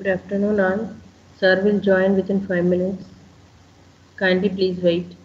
Good afternoon, all. Sir will join within 5 minutes. Kindly please wait.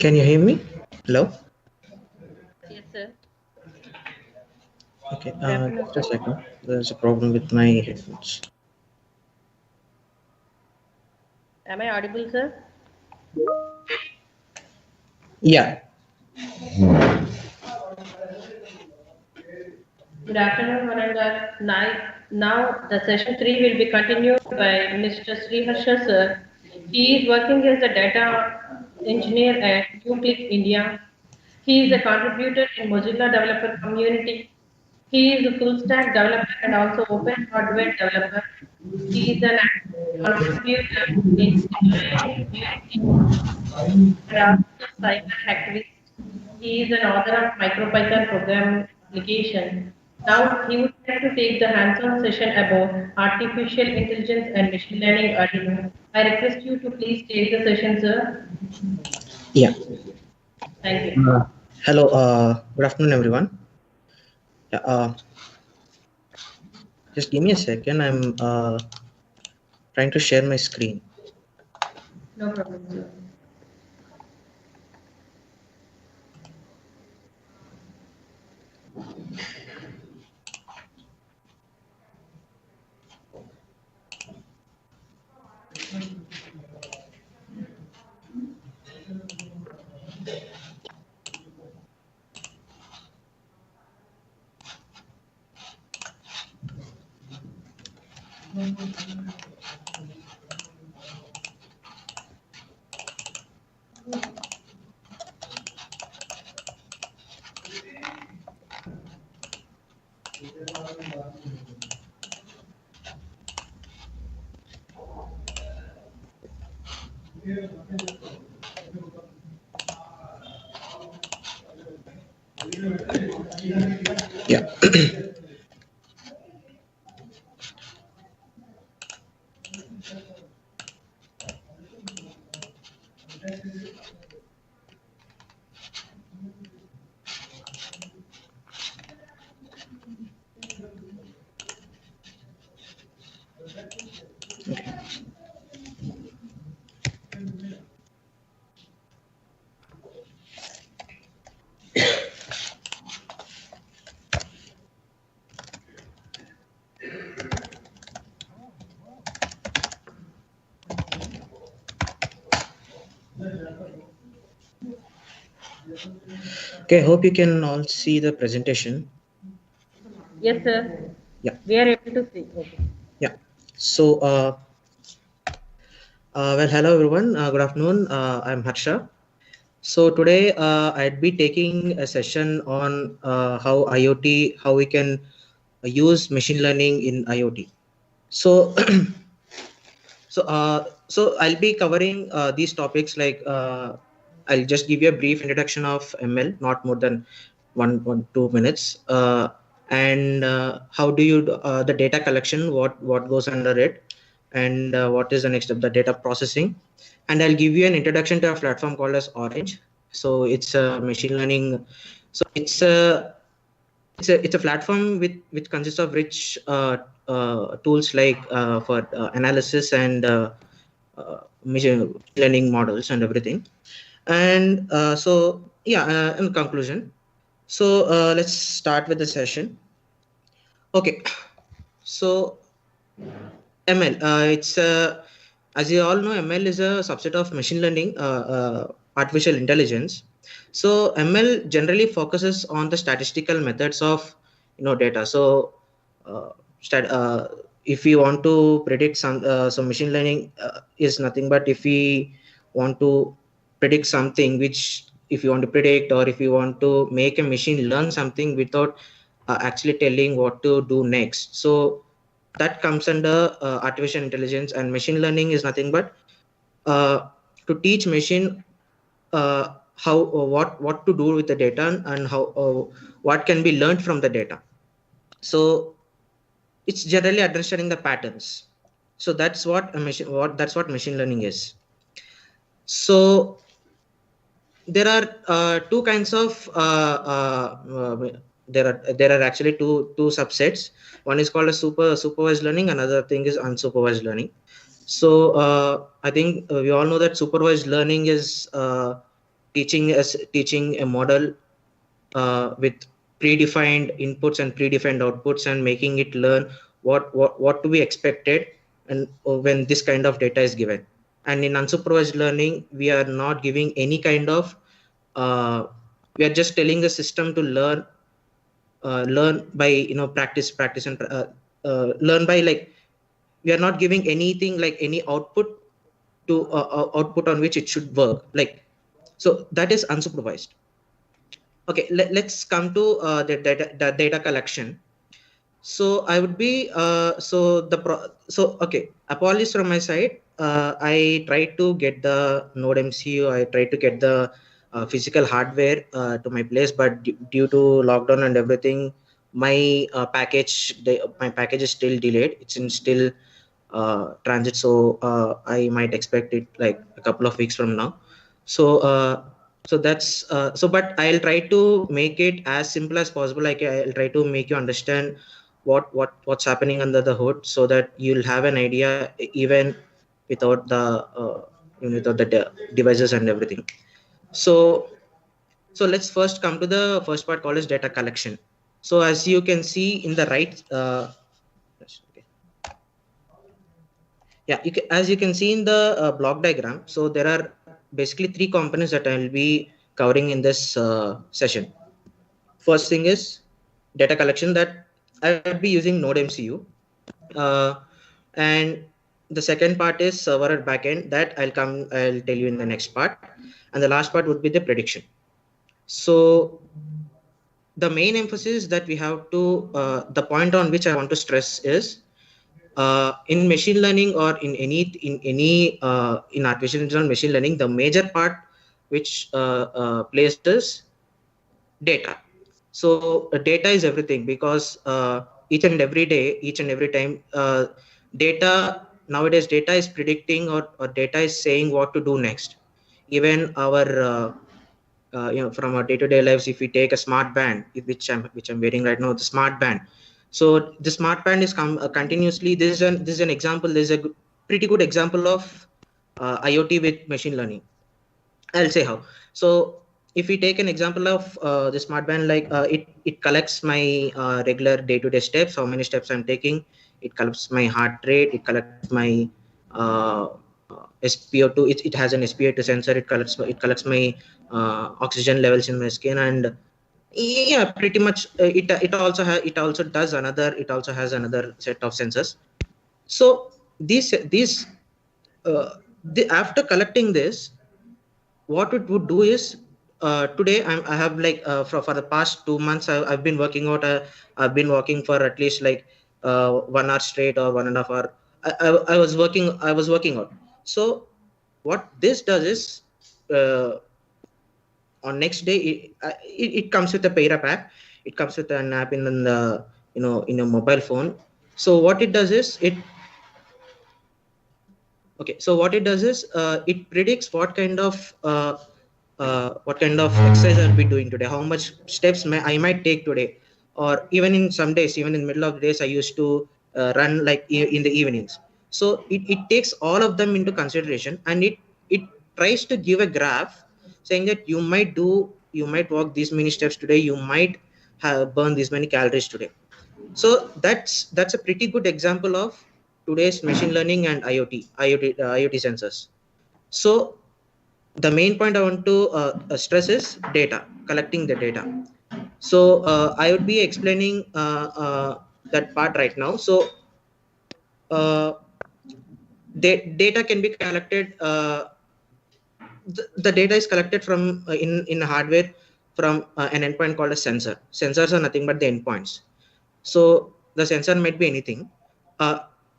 Can you hear me? Hello? Yes, sir. Okay, Good afternoon, just a sir. second. There's a problem with my headphones. Am I audible, sir? Yeah, Good afternoon, one and all. Now, the session 3 will be continued by Mr. Sriharsha, sir. He is working as a data engineer at UClick India. He is a contributor in Mozilla developer community. He is a full stack developer and also open hardware developer. He is an active contributor in deploying community and also cyber activist. He is an author of MicroPython program application. Now he would like to take the hands-on session about artificial intelligence and machine learning early. I request you to please take the session, sir. yeah. Thank you. Hello, good afternoon, everyone. Yeah, just give me a second. I'm trying to share my screen. No problem, sir. Yeah. Okay, hope you can all see the presentation. Yes, sir. Yeah, We are able to see. Okay. yeah. So, well, hello, everyone. Good afternoon. I'm Harsha. So today I'd be taking a session on how we can use machine learning in IoT. So, so I'll be covering these topics like I'll just give you a brief introduction of ML, not more than 2 minutes, and how do you the data collection, what goes under it, and what is the next step, the data processing, and I'll give you an introduction to a platform called as Orange. So it's a machine learning. So it's a platform which consists of rich tools like for analysis and machine learning models and everything. And so yeah, in conclusion, so let's start with the session. Okay, so ML, as you all know, ML is a subset of machine learning, artificial intelligence. So ML generally focuses on the statistical methods of data. So uh, stat, uh, if we want to predict so machine learning is nothing but if we want to predict something, which if you want to predict or if you want to make a machine learn something without actually telling what to do next. So that comes under artificial intelligence, and machine learning is nothing but to teach machine how what to do with the data and how what can be learned from the data. So it's generally understanding the patterns. So that's what machine learning is. So there are two kinds of there are actually two subsets. One is called a supervised learning, another thing is unsupervised learning. So I think we all know that supervised learning is teaching a model with predefined inputs and predefined outputs, and making it learn what to be expected and when this kind of data is given. And in unsupervised learning, we are not giving any kind of we are just telling the system to learn by practice and learn by, like, we are not giving anything like any output to output on which it should work, like, so that is unsupervised. Okay, let's come to the data collection. So I would be okay, apologies from my side. I tried to get the node MCU, I tried to get the physical hardware to my place, but due to lockdown and everything, my my package is still delayed. It's in still transit, so I might expect it like a couple of weeks from now. So that's but I'll try to make it as simple as possible. Like, I'll try to make you understand what's happening under the hood, so that you'll have an idea even without the devices and everything. So let's first come to the first part, called as data collection. So as you can see in the right okay. Yeah, as you can see in the block diagram, so there are basically three components that I will be covering in this session. First thing is data collection, that I will be using Node MCU, and the second part is server and backend, that I'll tell you in the next part, and the last part would be the prediction. So the main emphasis that we have to the point on which I want to stress is, in machine learning, or in artificial intelligence machine learning, the major part which plays is data. So data is everything, because each and every day, each and every time, data nowadays, data is predicting, or data is saying what to do next. Even our from our day-to-day lives, if we take a smart band, which I'm wearing right now, the smart band. So the smart band is continuously, this is an example, this is a pretty good example of IoT with machine learning. I'll say how. So if we take an example of the smart band, like it collects my regular day-to-day steps, how many steps I'm taking. It collects my heart rate. It collects my uh, SpO2. It has an SpO2 sensor. It collects my oxygen levels in my skin, and yeah, pretty much it also has another set of sensors. So these after collecting this, what it would do is, today I have like for the past 2 months, I've been working out. I've been working for at least like 1 hour straight, or 1.5 hour. I was working out. So what this does is, on next day, it comes with a pair app. It comes with an app in the in your mobile phone. So what it does is, so what it does is, it predicts what kind of exercise I'll be doing today, how much steps I might take today, or even in some days, even in the middle of the days, I used to run like in the evenings. So it takes all of them into consideration, and it tries to give a graph saying that you might walk these many steps today, you might have burn these many calories today. So that's a pretty good example of today's machine learning and IoT sensors. So the main point I want to stress is data, collecting the data. So I would be explaining that part right now. So uh, data can be collected. The data is collected from in hardware from an endpoint called a sensor. Sensors are nothing but the endpoints. So the sensor might be anything.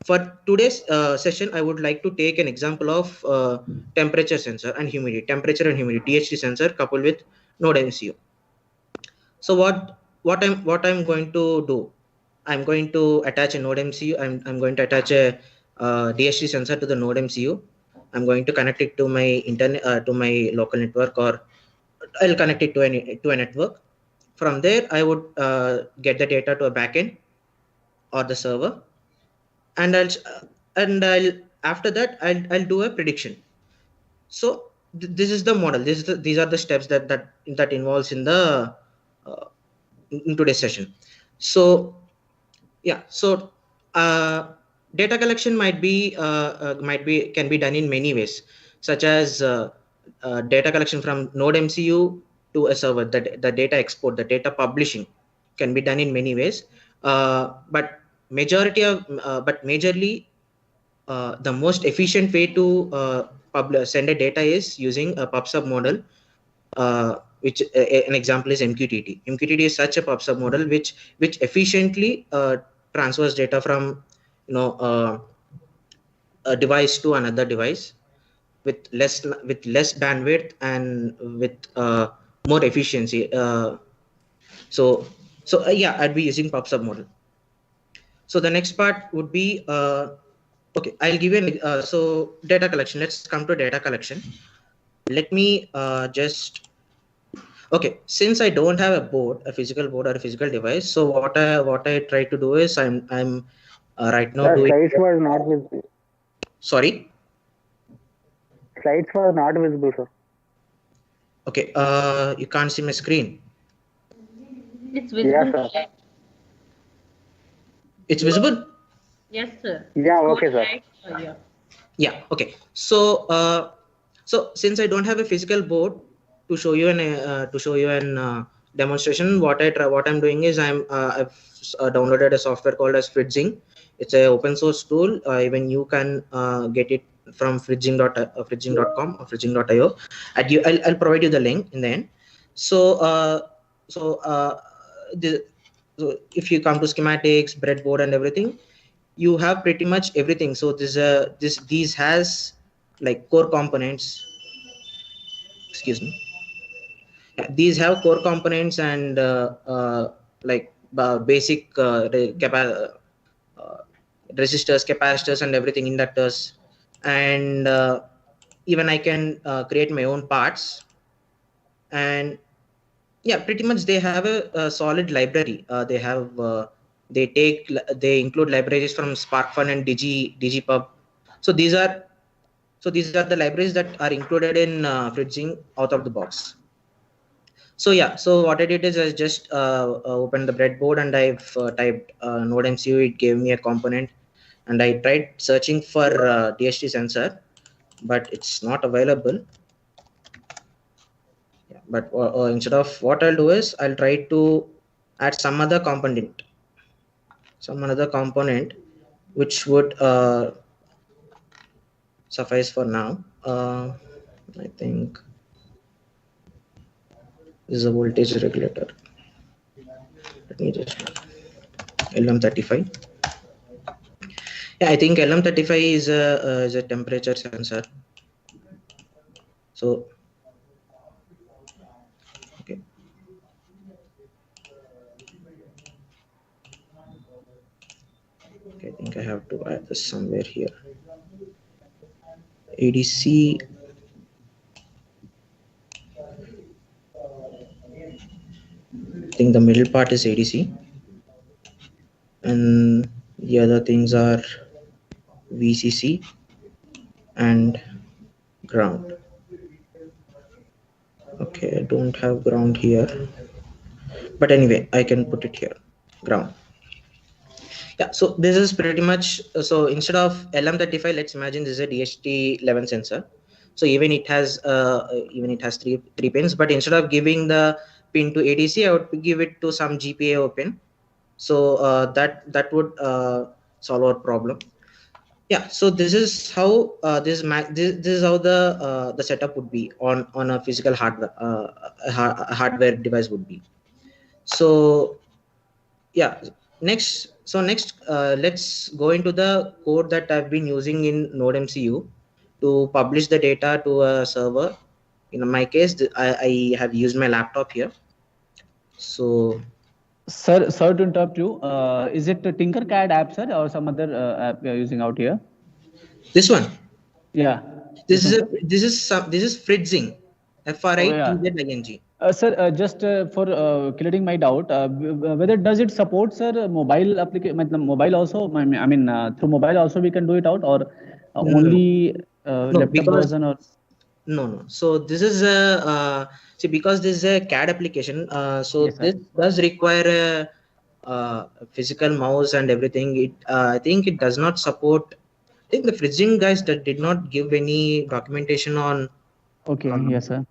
For today's session, I would like to take an example of temperature sensor and humidity, temperature and humidity, THD sensor coupled with node MCU. So what I'm going to do, I'm going to attach a node MCU. I'm going to attach a DHD sensor to the node MCU. I'm going to connect it to my internet, to my local network, or I'll connect it to a network. From there, I would get the data to a backend or the server, and I'll after that I'll do a prediction. So this is the model. These are the steps that involves in the uh, in today's session. So yeah, so data collection can be done in many ways, such as data collection from node MCU to a server. The data export, the data publishing can be done in many ways, but majorly the most efficient way to send a data is using a PubSub model, which an example is MQTT. MQTT is such a PubSub model which efficiently transfers data from a device to another device with less bandwidth and with more efficiency. So yeah, I'd be using PubSub model. So the next part would be okay. I'll give you so data collection. Let's come to data collection. Let me just okay. Since I don't have a physical board or a physical device, so what I try to do is I'm right now doing. Slides was not visible. Sorry. Slides was not visible, sir. Okay. You can't see my screen. It's visible. Yes, sir. It's visible. Yes, sir. Yeah, okay, sir. Yeah. Yeah. Okay. So so since I don't have a physical board to show you an demonstration, what I'm doing is I've downloaded a software called as Fritzing. It's a open source tool. Even you can get it from fritzing.com or fritzing.io. I'll provide you the link in the end. So so if you come to schematics, breadboard, and everything, you have pretty much everything. So these has like core components. Excuse me. Yeah, these have core components and like basic resistors, capacitors, and everything, inductors, and even I can create my own parts. And yeah, pretty much they have a solid library. They include libraries from SparkFun and digipub. So these are the libraries that are included in Fritzing out of the box. So yeah, so what I did is I just opened the breadboard and I've typed node MCU. It gave me a component, and I tried searching for DHT sensor, but it's not available. Yeah, but instead of, what I'll do is I'll try to add some other component, which would suffice for now. I think this is a voltage regulator. Let me just LM35. Yeah, I think LM35 is a temperature sensor. So okay. I think I have to add this somewhere here. ADC. I think the middle part is ADC, and the other things are VCC and ground. Okay, I don't have ground here, but anyway, I can put it here, ground. Yeah, so this is pretty much, so instead of LM35, let's imagine this is a DHT11 sensor. So even it has three pins, but instead of giving the pin to ADC, I would give it to some GPIO pin. So that would solve our problem. Yeah, so this is how this is how the setup would be on a physical hardware hardware device would be. So yeah, next let's go into the code that I've been using in node MCU to publish the data to a server. In my case, I have used my laptop here. So sir, sorry to interrupt you. Is it a Tinkercad app, sir, or some other app you're using out here? This one. Yeah. This is Fritzing. FRITZING. Sir, just for clearing my doubt, whether does it support, sir, mobile application, mobile also? I mean, through mobile also we can do it out, or only laptop version? Or No. So this is a see, because this is a CAD application. So Yes, sir. this does require a physical mouse and everything. It I think it does not support. I think the Fritzing guys that did not give any documentation on. Okay, yes, sir.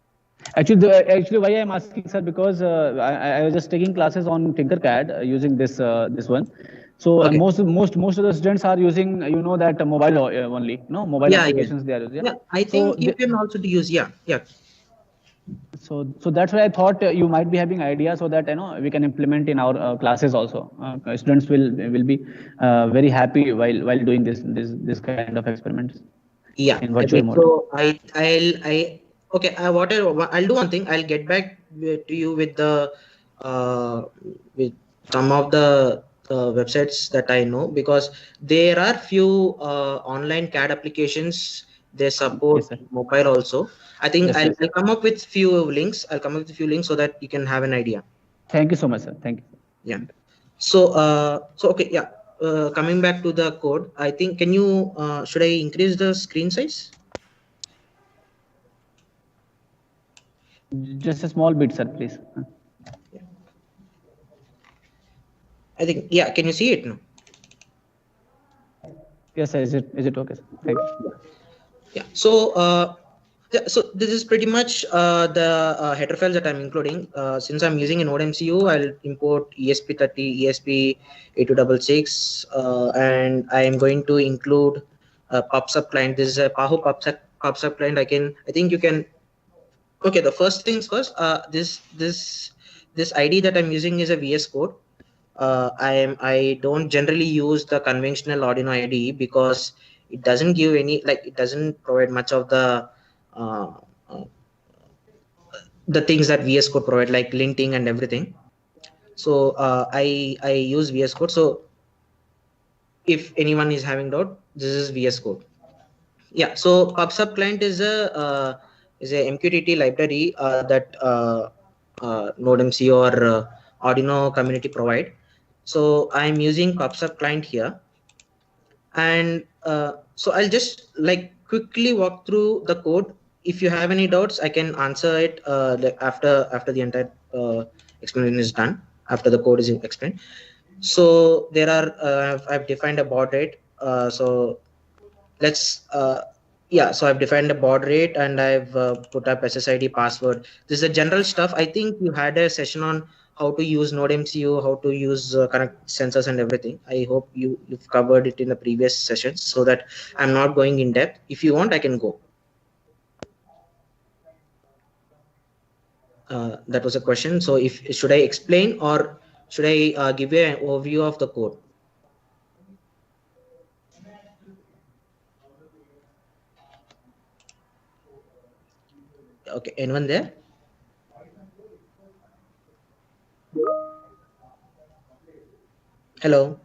Actually, why I'm asking, sir, because I was just taking classes on Tinkercad using this one. So Okay. most of the students are using, that mobile only, mobile Yeah. applications they are using. Yeah. I So think you can also use. Yeah. so that's why I thought you might be having idea, so that we can implement in our classes also. Students will be very happy while doing this kind of experiments Yeah. in virtual Okay. mode. So okay. I'll do one thing. I'll get back to you with the with some of the websites that I know, because there are few online CAD applications. They support Yes, sir. mobile also. I think Yes, yes. I'll come up with few links. I'll come up with a few links so that you can have an idea. Thank you so much, sir. Thank you. Yeah. So okay. Yeah. Coming back to the code, I think should I increase the screen size? Just a small bit, sir, please. I think, yeah. Can you see it now? Yes, sir. Is it okay, sir? Thank you. Yeah. So this is pretty much the header files that I'm including. Since I'm using a Node MCU, I'll import ESP30, ESP8266, and I am going to include a PubSub client. This is a PAHO PubSub client. I think you can. Okay, the first things first. This ID that I'm using is a VS Code. I don't generally use the conventional Arduino IDE because it doesn't give it doesn't provide much of uh, uh, the things that VS Code provide, like linting and everything. So I use VS Code. So if anyone is having doubt, this is VS Code. Yeah. So PubSub client is a MQTT library that NodeMCU or Arduino community provide. So I'm using PubSub client here, and so I'll just quickly walk through the code. If you have any doubts, I can answer it after the entire explanation is done, after the code is explained. So there are I've defined a baud rate. So let's yeah, so I've defined a baud rate, and I've put up SSID password. This is the general stuff. I think you had a session on how to use Node MCU, how to use connect sensors and everything. I hope you've covered it in the previous sessions, so that I'm not going in depth. If you want, I can go. That was a question. So should I explain, or should I give you an overview of the code? Okay, anyone there? Hello.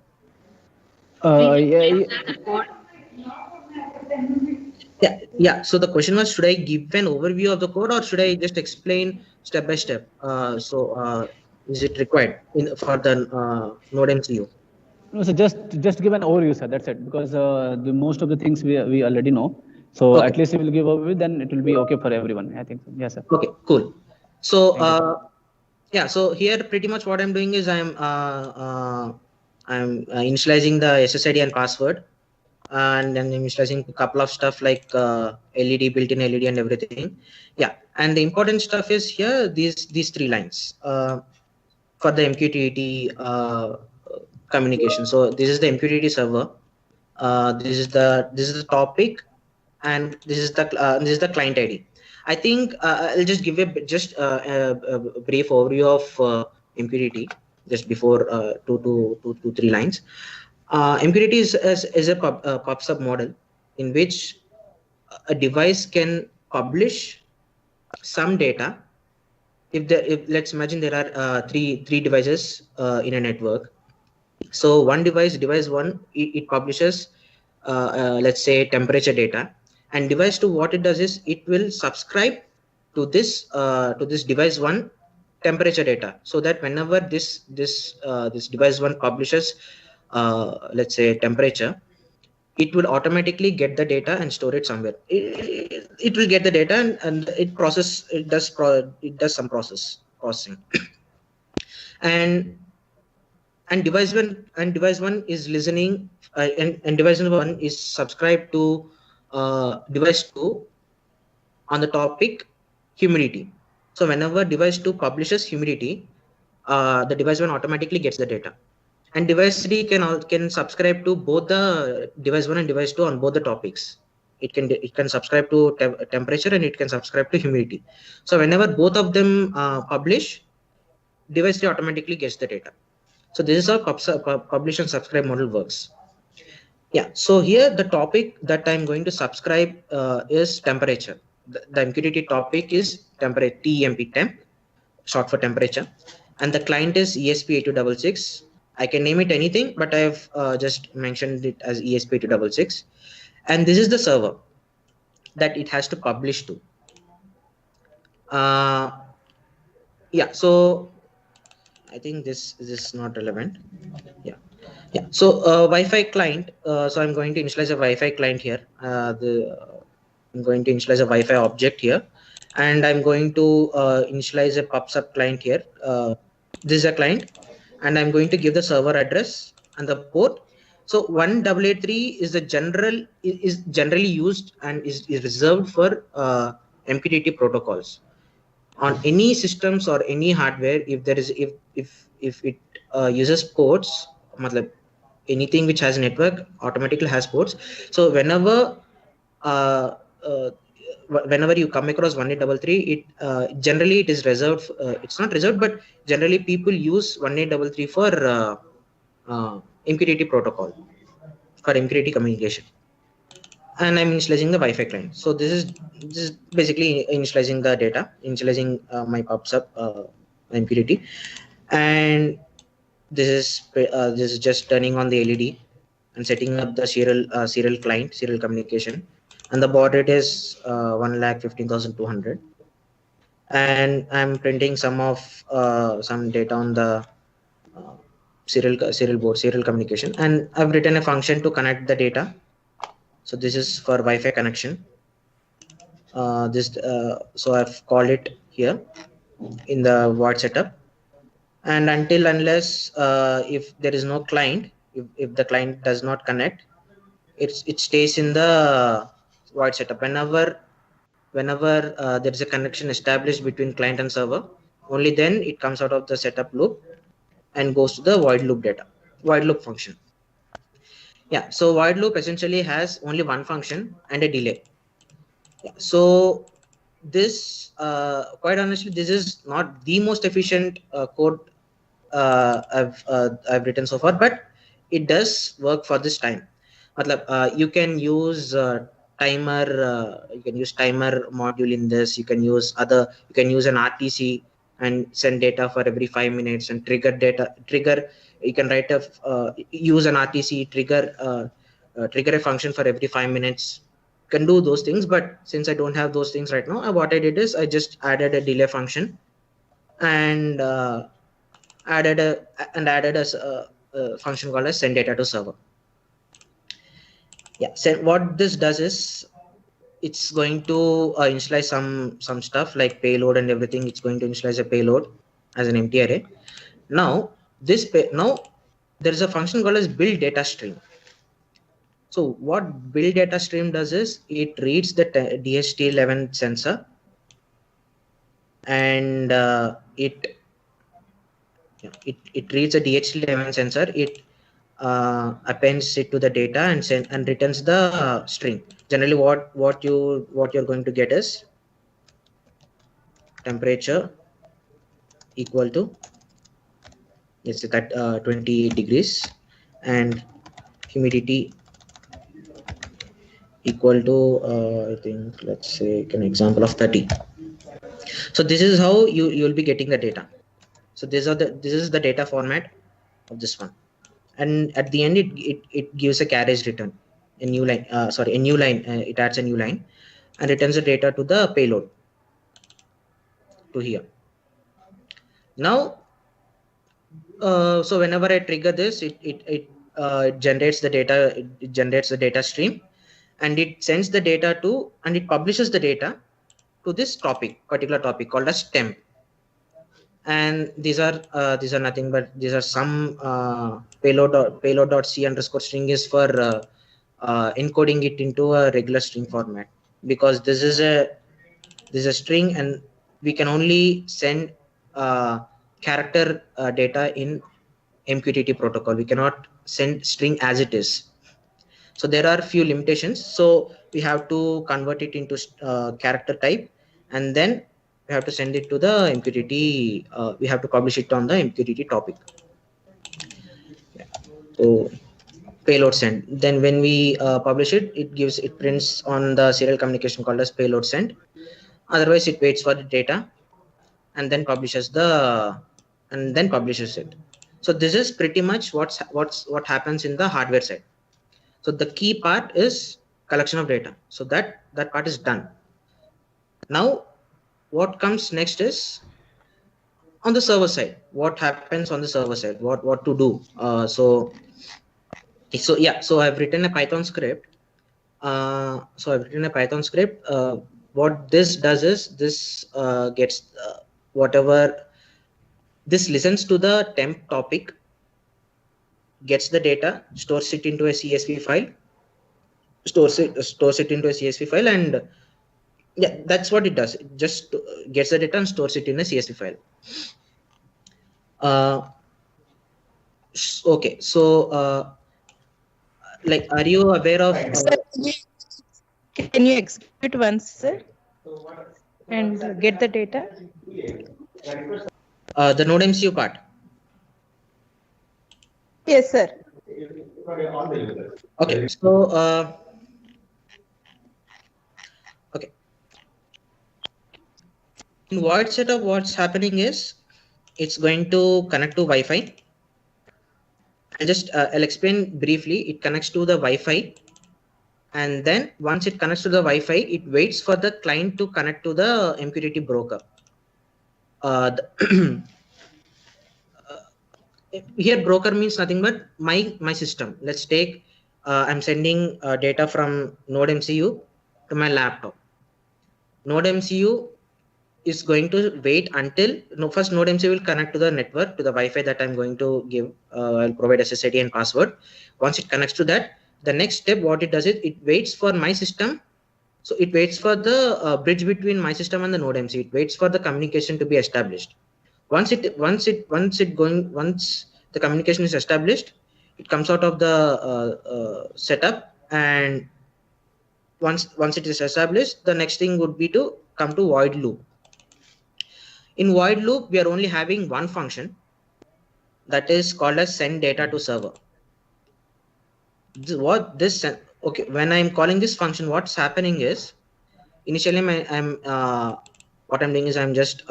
Yeah. Yeah. So the question was, should I give an overview of the code, or should I just explain step by step? Is it required for the Node MCU? No, so just give an overview, sir. That's it. Because the most of the things we already know. So Okay. at least we will give overview, then it will be okay for everyone. I think so. Yes, sir. Okay, cool. So yeah, so here pretty much what I'm doing is I'm initializing the SSID and password, and then I'm initializing a couple of stuff like LED, built-in LED and everything. Yeah, and the important stuff is here these three lines for the MQTT communication. So this is the MQTT server. This is the topic, and this is the client ID. I think I'll just give a brief overview of MQTT just before two to three lines. MQTT is a PubSub model in which a device can publish some data. If let's imagine there are three devices in a network. So one device one, it publishes let's say temperature data, and device two, what it does is it will subscribe to this device one temperature data, so that whenever this device one publishes let's say temperature, it will automatically get the data and store it somewhere. It will get the data and it does some processing. and device one is listening, and device number one is subscribed to device two on the topic humidity. So whenever device 2 publishes humidity, the device 1 automatically gets the data, and device 3 can subscribe to both the device 1 and device 2 on both the topics. It can subscribe to temperature and it can subscribe to humidity. So whenever both of them publish, device 3 automatically gets the data. So this is how publish and subscribe model works. Yeah, so here the topic that I'm going to subscribe is temperature. The MQTT topic is temperature, temp, short for temperature, and the client is ESP8266. I can name it anything, but I've just mentioned it as ESP8266. And this is the server that it has to publish to. Yeah, so I think this is not relevant. Yeah. So Wi-Fi client. So I'm going to initialize a Wi-Fi client here. I'm going to initialize a Wi-Fi object here, and I'm going to initialize a PubSub client here. This is a client, and I'm going to give the server address and the port. So 1883 is generally used and is reserved for MQTT protocols. On any systems or any hardware, if it uses ports, anything which has a network automatically has ports. So whenever you come across 1833, it generally it is reserved. It's not reserved, but generally people use 1833 for MQTT protocol, for MQTT communication. And I'm initializing the Wi-Fi client. So this is basically initializing the data, initializing my PubSub MQTT, and this is just turning on the LED and setting up the serial client, serial communication, and the baud rate is 1,15,200, and I'm printing some data on the serial board, serial communication, and I've written a function to connect the data. So this is for Wi-Fi connection. So I've called it here in the void setup, and unless if there is no client, if the client does not connect, it stays in the void setup. Whenever there is a connection established between client and server, only then it comes out of the setup loop and goes to the void loop function. Yeah, so void loop essentially has only one function and a delay. Yeah, so this quite honestly, this is not the most efficient code I've written so far, but it does work for this time. You can use timer module in this. You can use an RTC and send data for every 5 minutes and trigger. You can use an RTC trigger a function for every 5 minutes. Can do those things, but since I don't have those things right now, what I did is I just added a delay function and added a function called as send data to server. Yeah, so what this does is it's going to initialize some stuff like payload and everything. It's going to initialize a payload as an empty array. Now there is a function called as build data stream. So what build data stream does is it reads the DHT11 sensor, and it reads a DHT11 sensor. It appends it to the data and returns the string. Generally, what you're going to get is temperature equal to, let's say that 20 degrees, and humidity equal to I think, let's say an example of 30. So this is how you'll be getting the data. So this is the data format of this one, and at the end it gives a carriage return, a new line. It adds a new line and returns the data to the payload to here. Now so whenever I trigger this, it generates the data. It generates the data stream, and it sends the data to, and it publishes the data to this particular topic called as temp. And these are nothing but these are some payload.c underscore string is for encoding it into a regular string format, because this is a string and we can only send character data in MQTT protocol. We cannot send string as it is. So there are few limitations. So we have to convert it into character type, and then we have to send it to the MQTT. We have to publish it on the MQTT topic. Yeah. So payload send. Then when we publish it, it prints on the serial communication called as payload send. Otherwise, it waits for the data and then publishes it. So this is pretty much what happens in the hardware side. So the key part is collection of data. So that part is done. Now, what comes next is on the server side. What happens on the server side? What to do? So I've written a Python script. What this does is this gets whatever this listens to the temp topic, gets the data, stores it into a CSV file, and yeah, that's what it does. It just gets the data and stores it in a CSV file. Okay, so like, are you aware of? Can you execute once, sir, and get the data? The node MCU part. Yes, sir. Okay, so okay. In void setup, what's happening is it's going to connect to Wi-Fi. I'll explain briefly. It connects to the Wi-Fi, and then once it connects to the Wi-Fi, it waits for the client to connect to the MQTT broker. Here broker means nothing but my system. Let's take I'm sending data from node MCU to my laptop. Node MCU is going to wait until first node MCU will connect to the network, to the Wi-Fi that I'm going to give. I'll provide SSID and password. Once it connects to that, the next step what it does is it waits for my system. So it waits for the bridge between my system and the node MCU. It waits for the communication to be established. Once the communication is established, it comes out of the setup, and once it is established, the next thing would be to come to void loop. In void loop, we are only having one function that is called as send data to server. Okay, when I'm calling this function, what's happening is initially what I'm doing is I'm just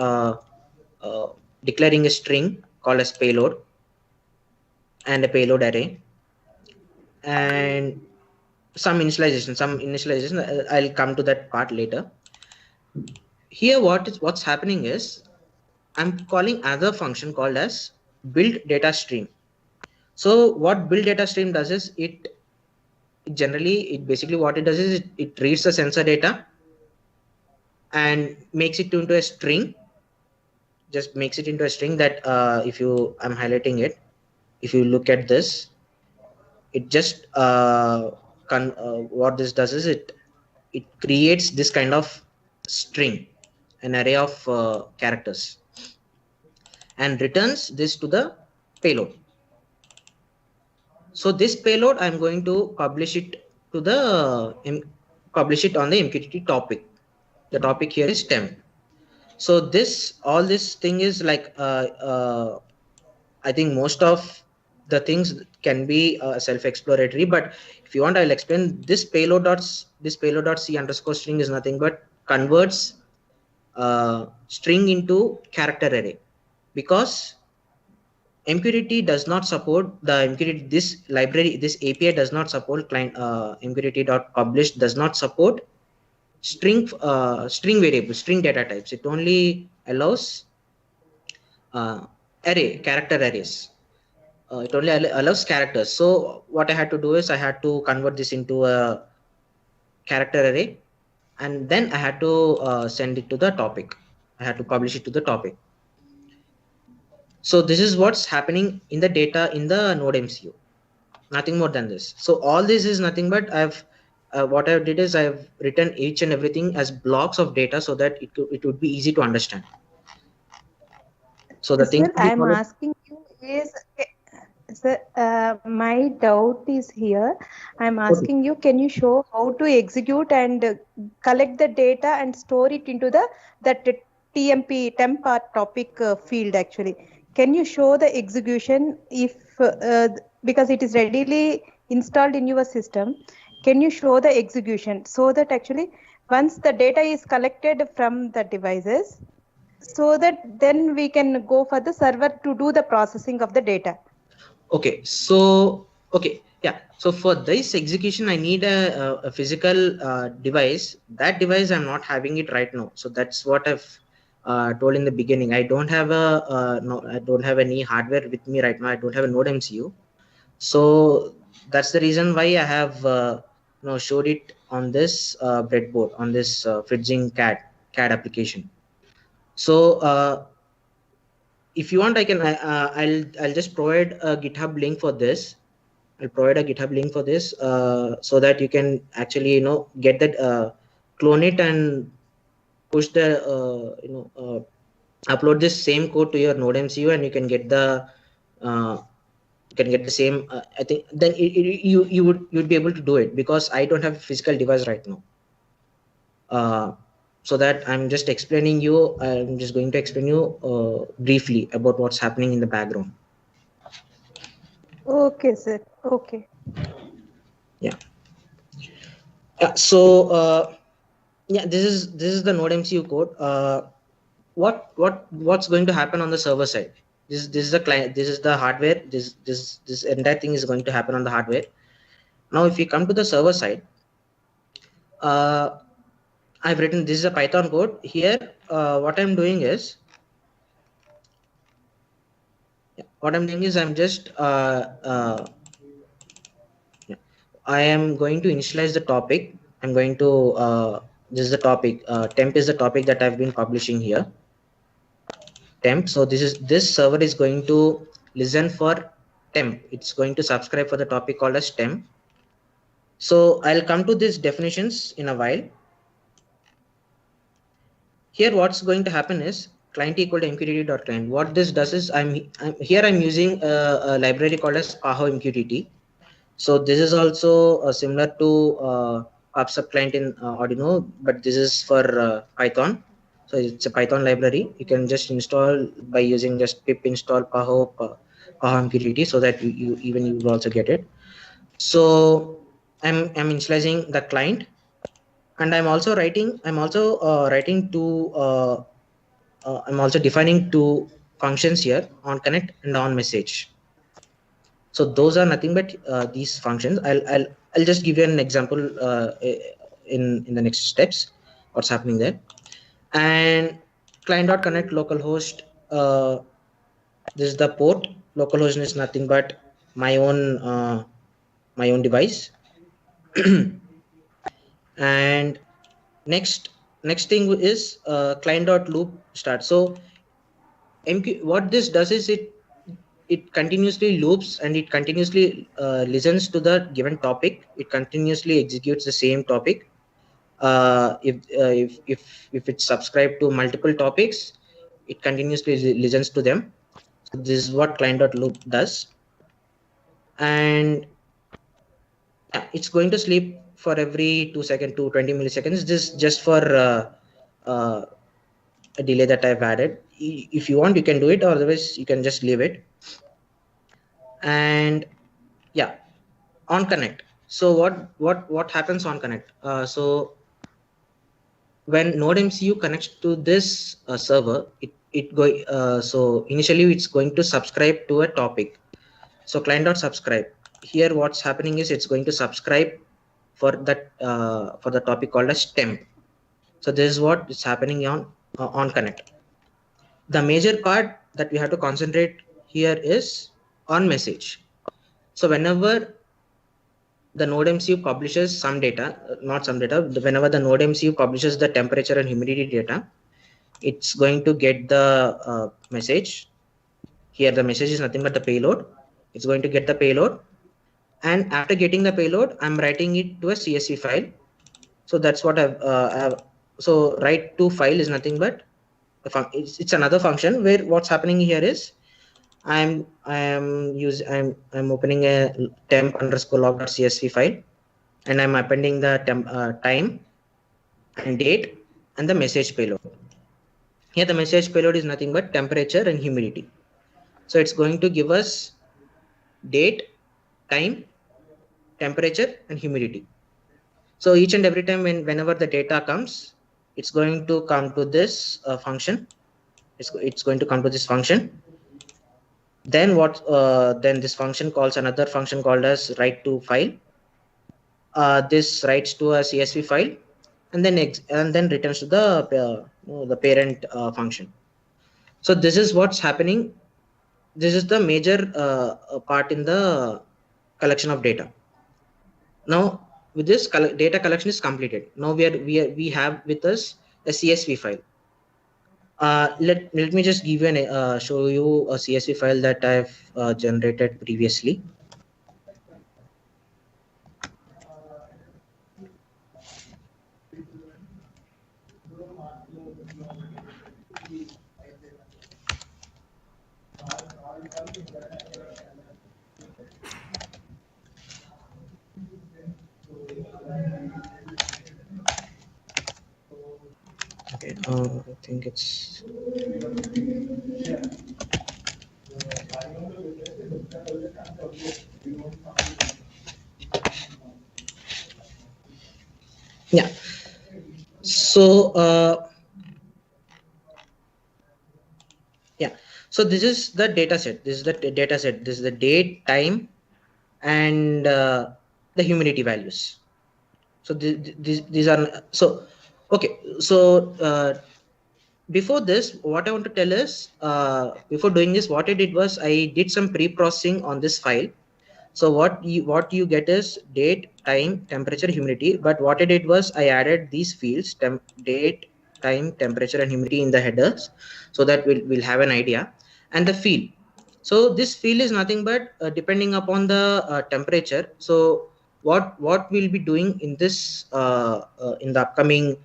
declaring a string called as payload and a payload array, and some initialization. I'll come to that part later. Here what's happening is I'm calling another function called as build data stream. So what build data stream does is it basically what it does is it reads the sensor data and makes it into a string. Just makes it into a string that I'm highlighting it. If you look at this, it just what this does is it creates this kind of string, an array of characters, and returns this to the payload. So this payload, I'm going to publish it on the MQTT topic. The topic here is temp. So all this thing is like I think most of the things can be self-explanatory, but if you want, I'll explain. This payload.c underscore string is nothing but converts string into character array, because MQTT does not support this API does not support client MQTT.publish does not support string variables, string data types. It only allows character arrays. it only allows characters. So what I had to do is I had to convert this into a character array, and then I had to send it to the topic. I had to publish it to the topic. So this is what's happening in the data in the node MCU. Nothing more than this. So all this is nothing but what I did is I've written each and everything as blocks of data so that it would be easy to understand. So the thing Sir, I'm asking you is, sir, my doubt is here. I'm asking you, can you show how to execute and collect the data and store it into that TMP temp or topic field actually? Can you show the execution if because it is readily installed in your system? Can you show the execution so that actually once the data is collected from the devices, so that then we can go for the server to do the processing of the data? Okay, so yeah. So for this execution, I need a physical device. That device I'm not having it right now. So that's what I've told in the beginning. I don't have I don't have any hardware with me right now. I don't have a node MCU. So that's the reason why I have showed it on this breadboard, on this fridging CAD application. So if you want, I'll just provide a GitHub link for this. I'll provide a GitHub link for this so that you can actually get that, clone it and push the upload this same code to your node MCU, and you can get the same. I think then you'd be able to do it, because I don't have a physical device right now. So that I'm just explaining you. I'm just going to explain you briefly about what's happening in the background. Okay, sir. Okay. Yeah. So yeah, this is the node MCU code. What's going to happen on the server side? This is the client. This is the hardware. This entire thing is going to happen on the hardware. Now, if you come to the server side, I've written, this is a Python code here. What I'm doing is I'm just I am going to initialize the topic. I'm going to this is the topic. Temp is the topic that I've been publishing here. Temp. So this server is going to listen for temp. It's going to subscribe for the topic called as temp. So I'll come to these definitions in a while. Here, what's going to happen is client equal to MQTT.client. What this does is I'm using a library called as PAHO MQTT. So this is also similar to PubSub client in Arduino, but this is for Python. So it's a Python library. You can just install by using just pip install PAHO MQTT, so that you will also get it. So I'm initializing the client, and I'm also defining two functions here, on connect and on message. So those are nothing but these functions. I'll just give you an example in the next steps what's happening there. And client.connect localhost, this is the port. Localhost is nothing but my own device. And next thing is client.loop start. So what this does is it continuously loops, and it continuously listens to the given topic. It continuously executes the same topic. If it's subscribed to multiple topics, it continuously listens to them. So this is what client.loop does. And it's going to sleep for every 2 seconds to 20 milliseconds. This just for a delay that I've added. If you want, you can do it, or otherwise you can just leave it. And yeah, on connect. So what happens on connect? So when node MCU connects to this server, so initially it's going to subscribe to a topic. So client.subscribe. Here what's happening is it's going to subscribe for that for the topic called as temp. So this is what is happening on connect. The major part that we have to concentrate here is on message. So whenever the node MCU publishes some data, not some data, whenever the node MCU publishes the temperature and humidity data, it's going to get the message. Here the message is nothing but the payload. It's going to get the payload, and after getting the payload, I'm writing it to a CSV file. So that's what I've so write to file is nothing but it's another function where what's happening here is I'm opening a temp underscore log.csv file, and I'm appending the time and date and the message payload. Here the message payload is nothing but temperature and humidity. So it's going to give us date, time, temperature, and humidity. So each and every time whenever the data comes, it's going to come to this function. It's going to come to this function. Then then this function calls another function called as write to file. This writes to a CSV file, and then returns to the parent function. So this is what's happening. This is the major part in the collection of data. Now with this data collection is completed. Now we have with us a CSV file. Let me just give you show you a CSV file that I've generated previously. Okay, I think it's yeah. So yeah, so this is the data set. This is the data set. This is the date, time, and the humidity values. So these are so okay. So before this, what I want to tell is before doing this, what I did was I did some pre-processing on this file. So what you get is date, time, temperature, humidity. But what I did was I added these fields: date, time, temperature, and humidity in the headers, so that we'll have an idea. And the field. So this field is nothing but depending upon the temperature. So what we'll be doing in this in the upcoming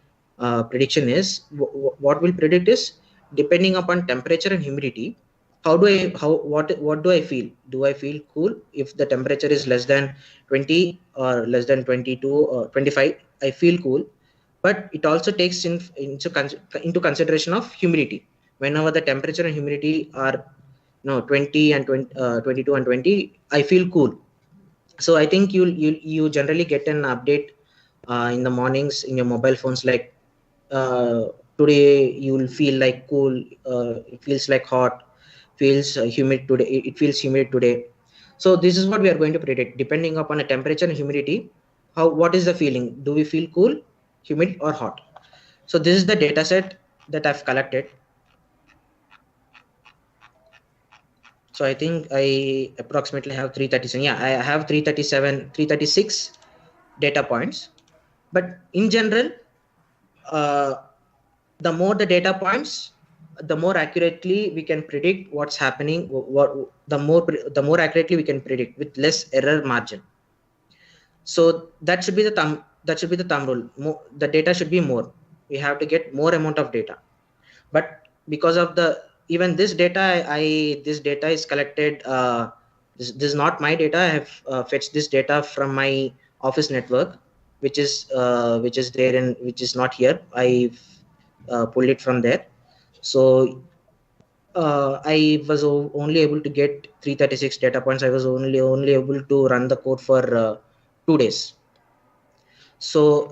prediction is what we'll predict is depending upon temperature and humidity. What do I feel? Do I feel cool if the temperature is less than 20 or less than 22 or 25? I feel cool, but it also takes into consideration of humidity. Whenever the temperature and humidity are 20 and 22 and 20, I feel cool. So I think you generally get an update in the mornings in your mobile phones, like today you'll feel like cool, it feels like hot, feels humid today, it feels humid today. So this is what we are going to predict depending upon the temperature and humidity. What is the feeling? Do we feel cool, humid, or hot? So this is the data set that I've collected. So I think I approximately have 337. Yeah, I have 336 data points. But in general, the more the data points, the more accurately we can predict what's happening. The more accurately we can predict with less error margin. So that should be the thumb. That should be the thumb rule. The data should be more. We have to get more amount of data. But because of even this data, this data is collected. This is not my data. I have fetched this data from my office network, which is there which is not here. I pulled it from there. So I was only able to get 336 data points. I was only able to run the code for 2 days. So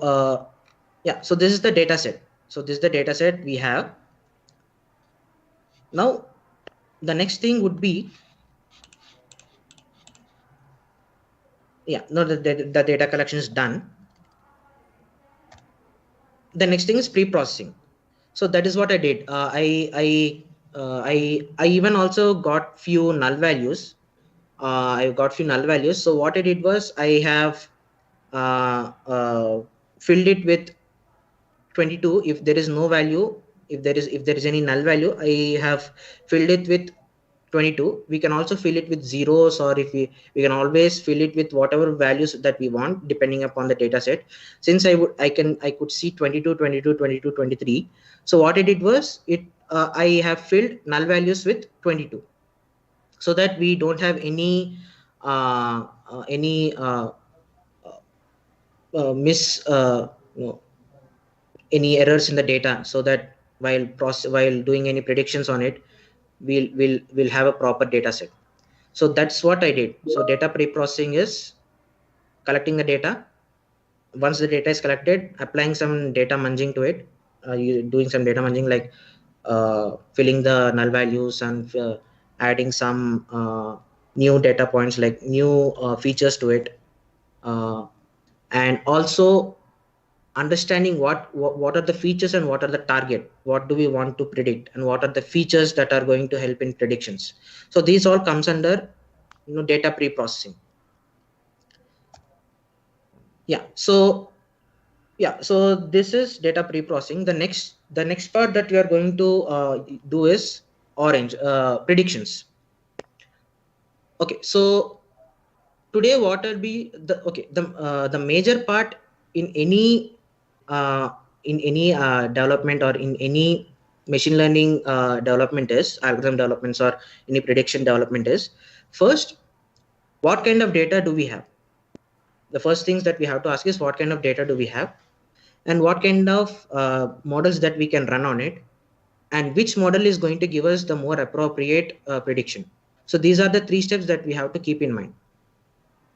yeah, so this is the data set. So this is the data set we have. Now the next thing would be, yeah, no, the data collection is done. The next thing is pre-processing. So that is what I did. I even also got few null values. I got few null values. So what I did was I have filled it with 22. If there is no value, if there is any null value, I have filled it with 22. We can also fill it with zeros, or if we can always fill it with whatever values that we want depending upon the data set. Since I could see 22, 22, 22, 23. So what I did was I have filled null values with 22, so that we don't have any any miss no, any errors in the data, so that while doing any predictions on it, we'll have a proper data set. So that's what I did. So data pre-processing is collecting the data. Once the data is collected, applying some data munging to it, doing some data munging, like filling the null values and adding some new data points, like new features to it, and also understanding what are the features and what are the target, what do we want to predict, and what are the features that are going to help in predictions. So these all comes under data pre-processing. So this is data pre-processing. The next part that we are going to do is orange predictions. Okay, so today what will be the major part in any development, or in any machine learning development, is algorithm developments or any prediction development, is first, what kind of data do we have? The first things that we have to ask is what kind of data do we have, and what kind of models that we can run on it, and which model is going to give us the more appropriate prediction. So these are the 3 steps that we have to keep in mind.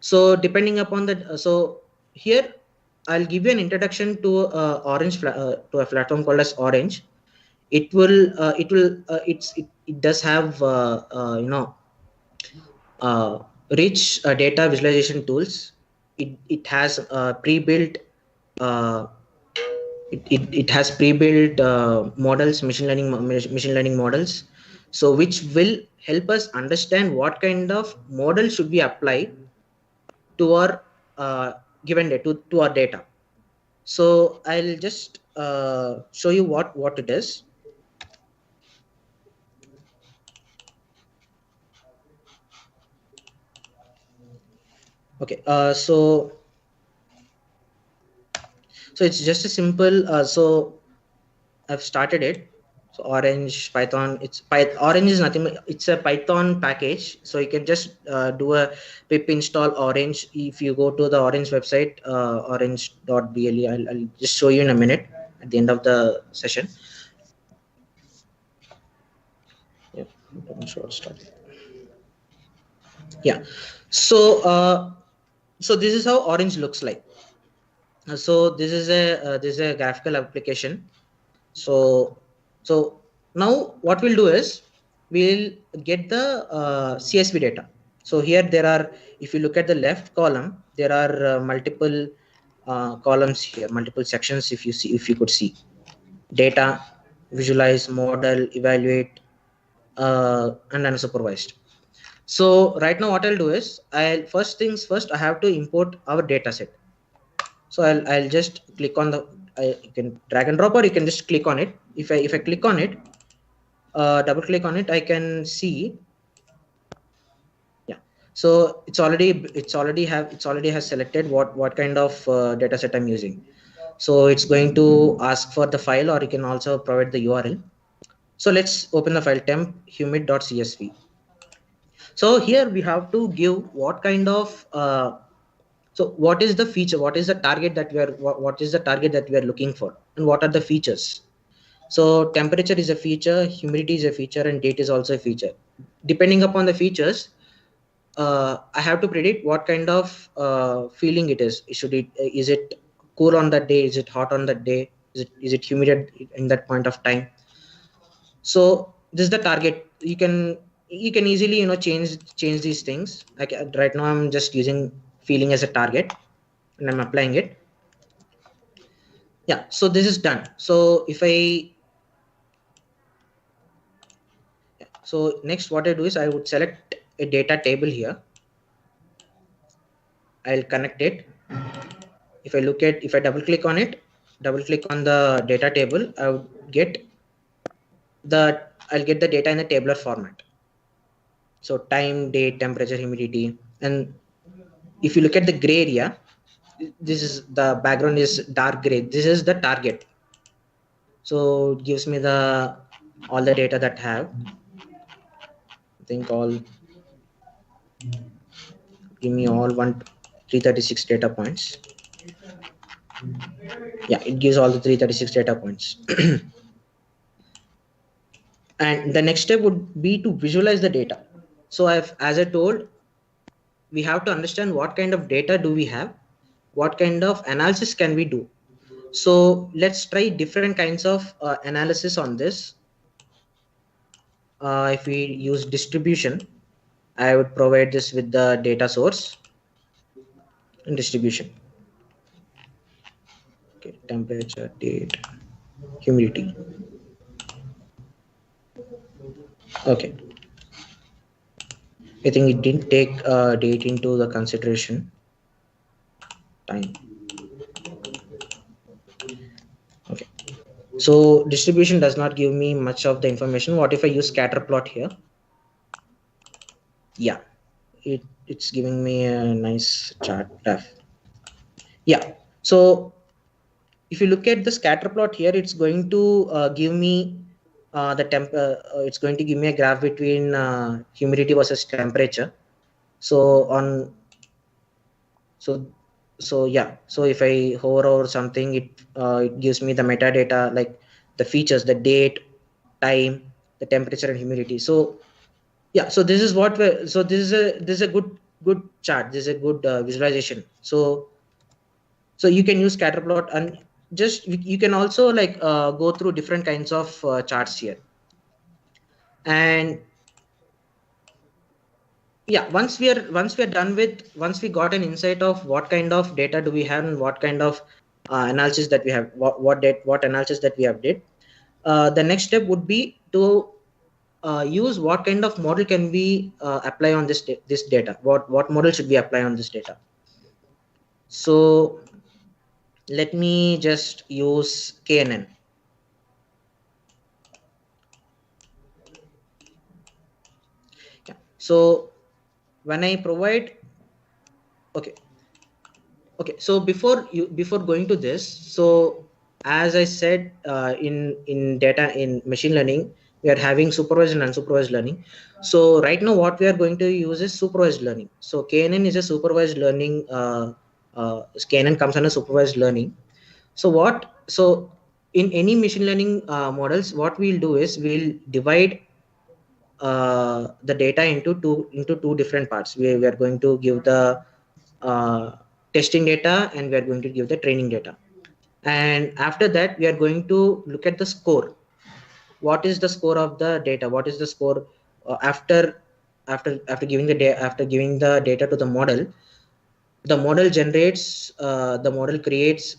So depending upon the so here I'll give you an introduction to to a platform called as Orange. It does have rich data visualization tools. It has pre-built it has pre-built models, machine learning models, so which will help us understand what kind of model should be applied to our given data, to our data. So I'll just show you what it is. Okay, so it's just a simple so I've started it. So Orange Python, Orange is nothing, it's a Python package. So you can just do a pip install Orange. If you go to the Orange website, orange.ble, I'll just show you in a minute at the end of the session. Yeah, yeah. So so this is how Orange looks like. So this is a graphical application. So now what we'll do is we'll get the CSV data. So here there are, if you look at the left column, there are multiple columns here, multiple sections. If you could see data, visualize, model, evaluate, and unsupervised. So right now what I'll do is first things first, I have to import our data set. So I'll just click on the you can drag and drop, or you can just click on it. If I click on it, double click on it, I can see. Yeah, so it's already has selected what kind of data set I'm using. So it's going to ask for the file, or you can also provide the URL. So let's open the file, temp humid.csv. So here we have to give what kind of so what is the feature, what is the target that we are looking for, and what are the features. So temperature is a feature, humidity is a feature, and date is also a feature. Depending upon the features, I have to predict what kind of feeling it is. Is it cool on that day? Is it hot on that day? Is it humid in that point of time? So this is the target. You can easily change these things. Like right now I'm just using feeling as a target, and I'm applying it. Yeah, so this is done. So so next what I do is I would select a data table here. I'll connect it. If I double click on it, double click on the data table, I'll get the data in the tabular format. So time, date, temperature, humidity. And if you look at the gray area, this is the background is dark gray. This is the target. So it gives me all the data that I have. I think give me all 336 data points. Yeah, it gives all the 336 data points. And the next step would be to visualize the data. So as I told, we have to understand what kind of data do we have, what kind of analysis can we do. So let's try different kinds of analysis on this. If we use distribution, I would provide this with the data source and distribution. Okay, temperature, date, humidity. Okay, I think it didn't take date into the consideration. Time. Okay, so distribution does not give me much of the information. What if I use scatter plot here? Yeah, it's giving me a nice chart graph. Yeah, so if you look at the scatter plot here, it's going to give me it's going to give me a graph between humidity versus temperature. So yeah, so if I hover over something, it gives me the metadata, like the features, the date, time, the temperature and humidity. So yeah, so this is this is a good chart. This is a good visualization. So you can use scatter plot, and just you can also like go through different kinds of charts here. And yeah, once we got an insight of what kind of data do we have and what kind of analysis that we have, what analysis that we have did, the next step would be to use what kind of model can we apply on this data. What model should we apply on this data? So let me just use KNN. Yeah. So when I provide, okay, so before going to this, so as I said, in machine learning, we are having supervised and unsupervised learning. So right now what we are going to use is supervised learning. So KNN is a supervised learning. KNN comes under supervised learning. So in any machine learning models, what we'll do is we'll divide the data into two different parts. We are going to give the testing data, and we are going to give the training data. And after that, we are going to look at the score. What is the score of the data? What is the score after giving the data to the model? The model generates. The model creates.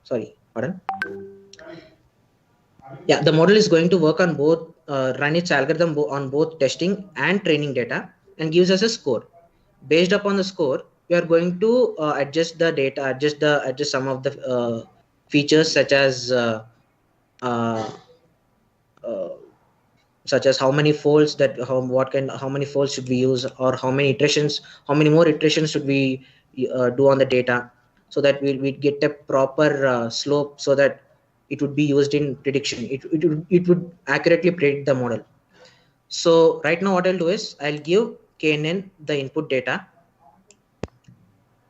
Sorry, pardon. Yeah, the model is going to work on both, run its algorithm on both testing and training data, and gives us a score. Based upon the score, we are going to adjust the data, adjust some of the features, such as how many folds how many folds should we use, or how many more iterations should we do on the data, so that we get a proper slope, so that it would be used in prediction. It would accurately predict the model. So right now what I'll do is I'll give KNN the input data.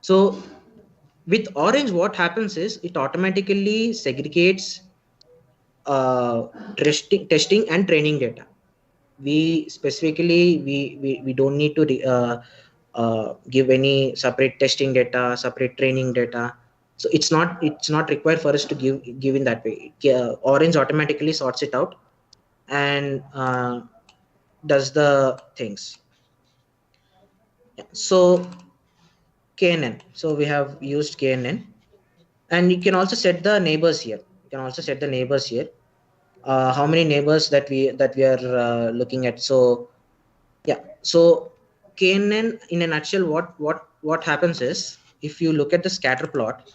So with orange, what happens is it automatically segregates testing and training data. We specifically we don't need to give any separate testing data, separate training data. So it's not required for us to give in that way. Orange automatically sorts it out and does the things. Yeah. So KNN. So we have used KNN, and you can also set the neighbors here. How many neighbors that we are looking at. So yeah, so KNN in a nutshell, what what happens is, if you look at the scatter plot,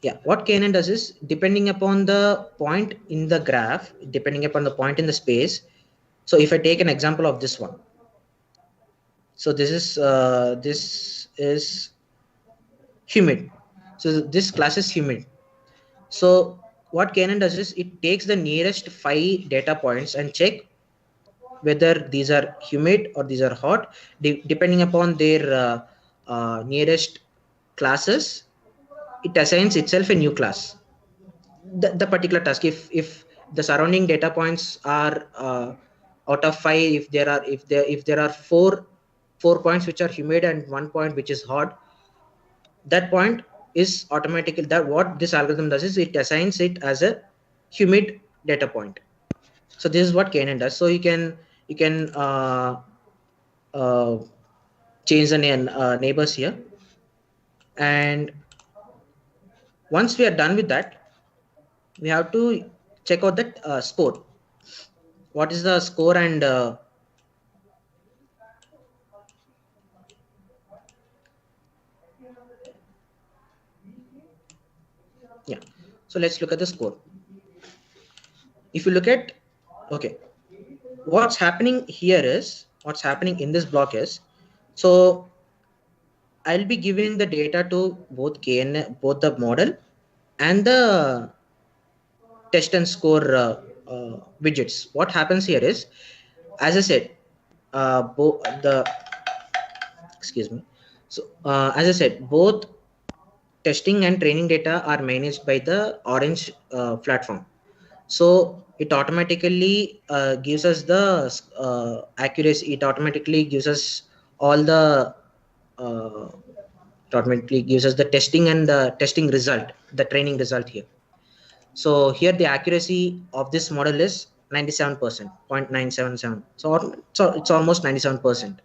yeah, what KNN does is, depending upon the point in the graph, depending upon the point in the space. So if I take an example of this one, so this is humid. So this class is humid. So what KNN does is, it takes the nearest 5 data points and check whether these are humid or these are hot, depending upon their nearest classes. It assigns itself a new class. The particular task, if the surrounding data points are out of 5, if there are four points which are humid and 1 point which is hot, that point is automatically, that what this algorithm does is, it assigns it as a humid data point. So this is what KNN does. So you can change the neighbors here, and once we are done with that, we have to check out that score. What is the score? And yeah, so let's look at the score. If you look at, okay, what's happening here is, what's happening in this block is, so I'll be giving the data to both both the model and the test and score widgets. What happens here is, as I said, excuse me. So as I said, both testing and training data are managed by the Orange platform. So it automatically gives us the accuracy. It automatically gives us all the it automatically gives us the testing and the testing result, the training result here. So here the accuracy of this model is 97%, 0.977. So it's almost 97%.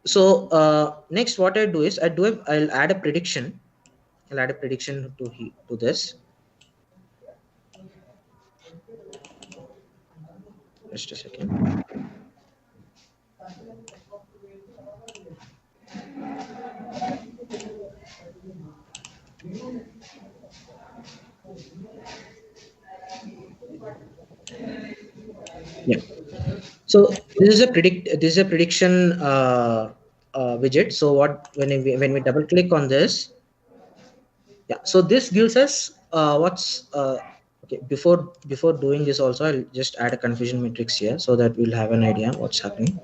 So next, what I do is, I'll add a prediction. I'll add a prediction to this. Just a second. Yeah. So this is a prediction widget. So when we double click on this, yeah. So this gives us what's okay. Before doing this, also I'll just add a confusion matrix here so that we'll have an idea what's happening.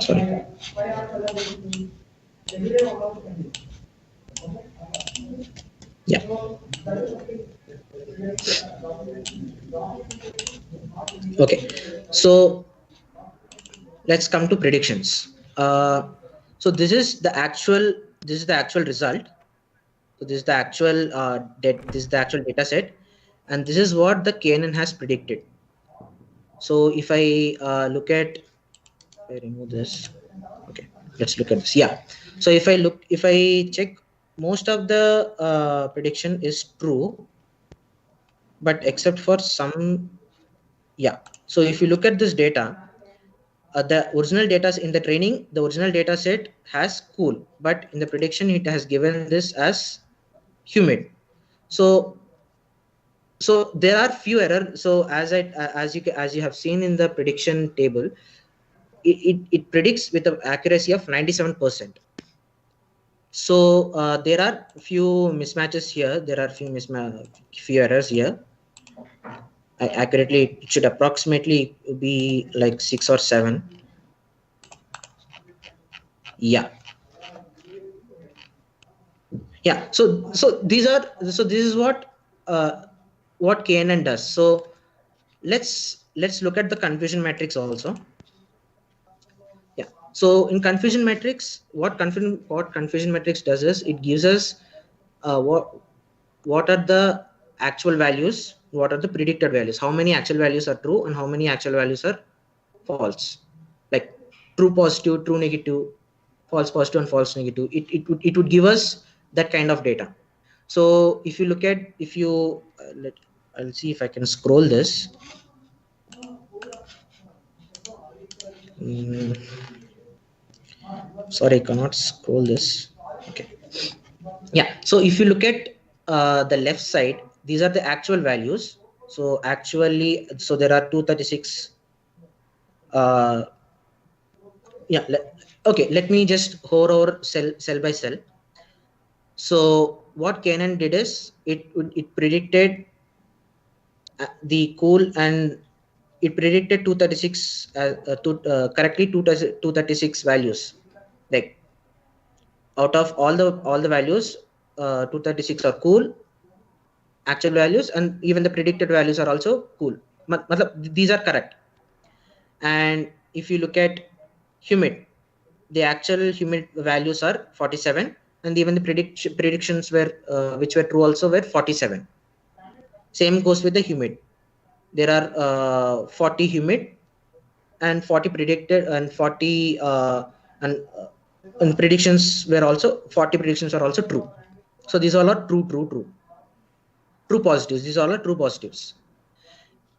Sorry. Yeah. Okay. So let's come to predictions. So this is the actual result. So this is the actual data set, and this is what the KNN has predicted. So if I look at, I remove this. Okay, let's look at this. Yeah. So if I check, most of the prediction is true, but except for some, yeah. So if you look at this data, the original data in the training, the original data set has cool, but in the prediction it has given this as humid. So there are few errors. So as you have seen in the prediction table, it predicts with an accuracy of 97%. So there are few mismatches here. There are few errors here. Accurately, it should approximately be like 6 or 7. Yeah. Yeah. So this is what KNN does. So let's look at the confusion matrix also. Yeah. So in confusion matrix, what confusion matrix does is, it gives us what are the actual values, what are the predicted values, how many actual values are true and how many actual values are false, like true positive, true negative, false positive and false negative. It would give us that kind of data. So if you look at, I'll see if I can scroll this. Sorry, I cannot scroll this. Okay. Yeah. So if you look at the left side, these are the actual values. So actually, so there are 236. Yeah. Okay. Let me just hover over cell by cell. So what Canon did is it predicted the cool, and it predicted 236 correctly 236 values. Like out of all the values, 236 are cool actual values, and even the predicted values are also cool. These are correct. And if you look at humid, the actual humid values are 47, and even the predictions were which were true also were 47. Same goes with the humid. There are 40 humid and 40 predicted, and 40 and predictions were also 40 predictions are also true. So these all are true positives. These all are true positives.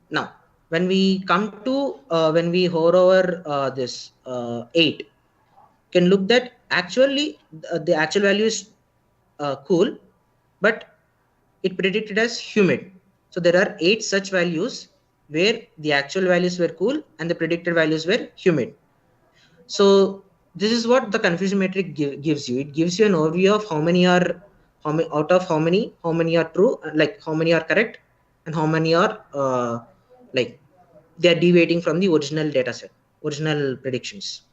Now when we come to when we hover over this 8, can look that actually the actual value is cool, but it predicted as humid. So there are 8 such values where the actual values were cool and the predicted values were humid. So this is what the confusion metric gives you. It gives you an overview of how many out of how many are true, like how many are correct, and how many are like they are deviating from the original data set, original predictions.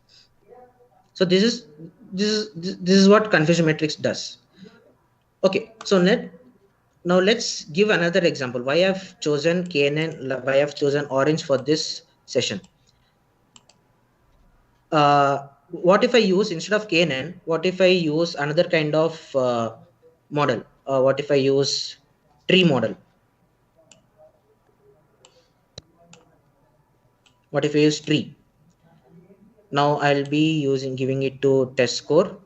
So this is what confusion matrix does. Okay, so now let's give another example. Why I've chosen KNN, why I've chosen orange for this session. What if I use, instead of KNN, what if I use another kind of model? What if I use tree model? What if I use tree? Now I'll be giving it to test score.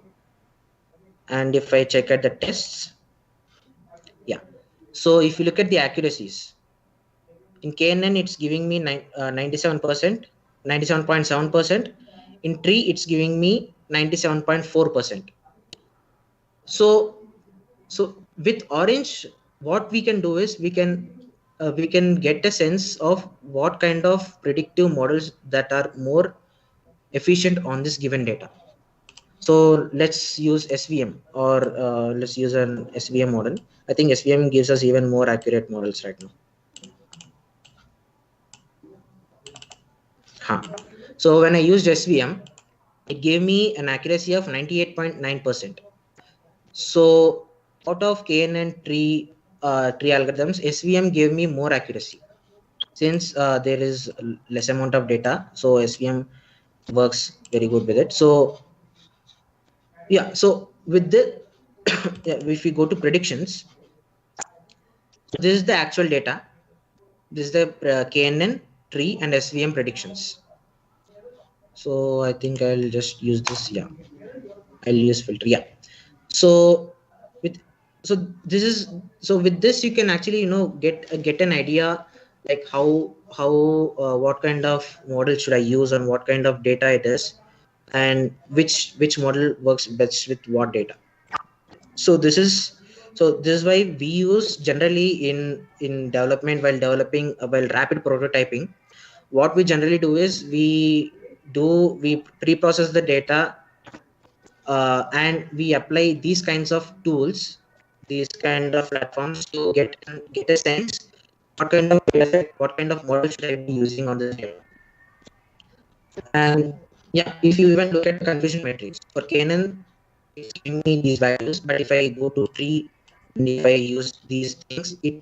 And if I check at the tests, yeah. So if you look at the accuracies, in KNN, it's giving me 97%, 97.7%. In tree, it's giving me 97.4%. So with orange, what we can do is we can get a sense of what kind of predictive models that are more efficient on this given data. So let's use SVM, or let's use an SVM model. I think SVM gives us even more accurate models right now. So when I used SVM, it gave me an accuracy of 98.9%. So out of KNN tree algorithms, SVM gave me more accuracy. Since there is less amount of data, so SVM works very good with it. So yeah, so with the if we go to predictions, this is the actual data. This is the KNN tree and SVM predictions. So I think I'll just use this. Yeah, I'll use filter. Yeah. So with this you can actually get an idea like how what kind of model should I use and what kind of data it is, and which model works best with what data. So this is why we use generally in development, while rapid prototyping, what we generally do is we pre-process the data, and we apply these kinds of tools, these kind of platforms to get a sense what kind of data set, what kind of model should I be using on this data. And yeah, if you even look at the confusion matrix for Canon, it's giving me these values, but if I go to tree and if I use these things, you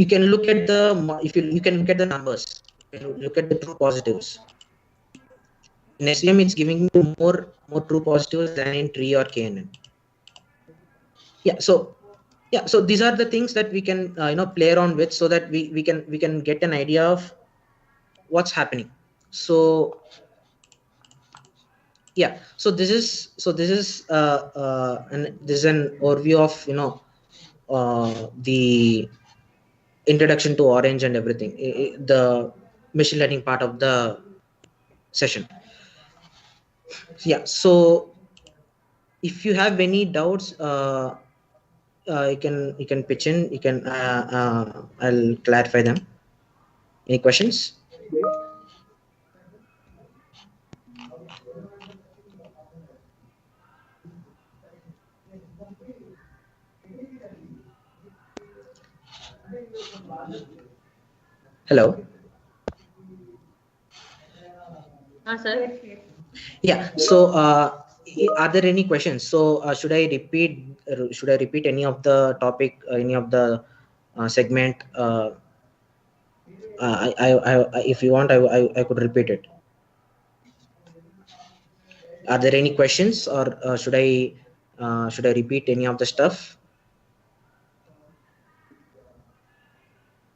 can look at you can look at the numbers, you can look at the true positives. In SVM, it's giving me more true positives than in tree or KNN. Yeah, so these are the things that we can play around with, so that we can get an idea of what's happening. So Yeah, so this is this is an overview of the introduction to Orange and everything, the machine learning part of the session. Yeah, so if you have any doubts, you can pitch in. You can I'll clarify them. Any questions? Hello. Sir. Yeah. So, are there any questions? So, should I repeat any of the topic, any of the segment? If you want, I could repeat it. Are there any questions, or should I repeat any of the stuff?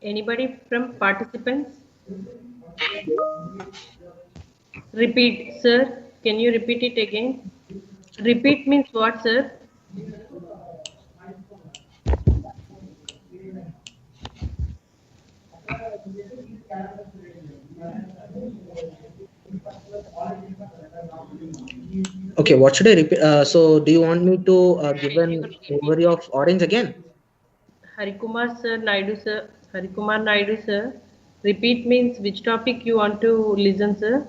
Anybody from participants? Repeat, sir. Can you repeat it again? Repeat means what, sir? Okay, what should I repeat? So, do you want me to give an overview of Orange again? Harikumar sir, Naidu sir, Harikumar Naidu sir. Repeat means which topic you want to listen, sir?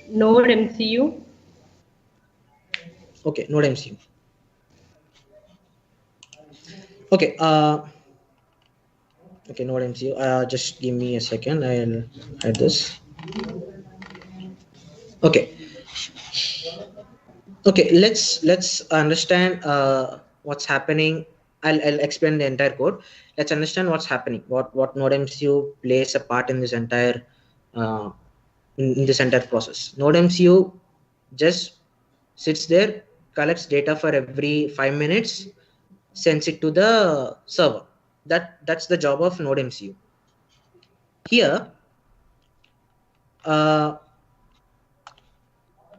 Node MCU. Okay, Node MCU. Okay. Okay, Node MCU. Just give me a second. I'll add this. Okay. Okay. Let's understand what's happening. I'll explain the entire code. Let's understand what's happening. What Node MCU plays a part in this entire uh, in this entire process. Node MCU just sits there, collects data for every 5 minutes, sends it to the server. That's the job of Node MCU. Here,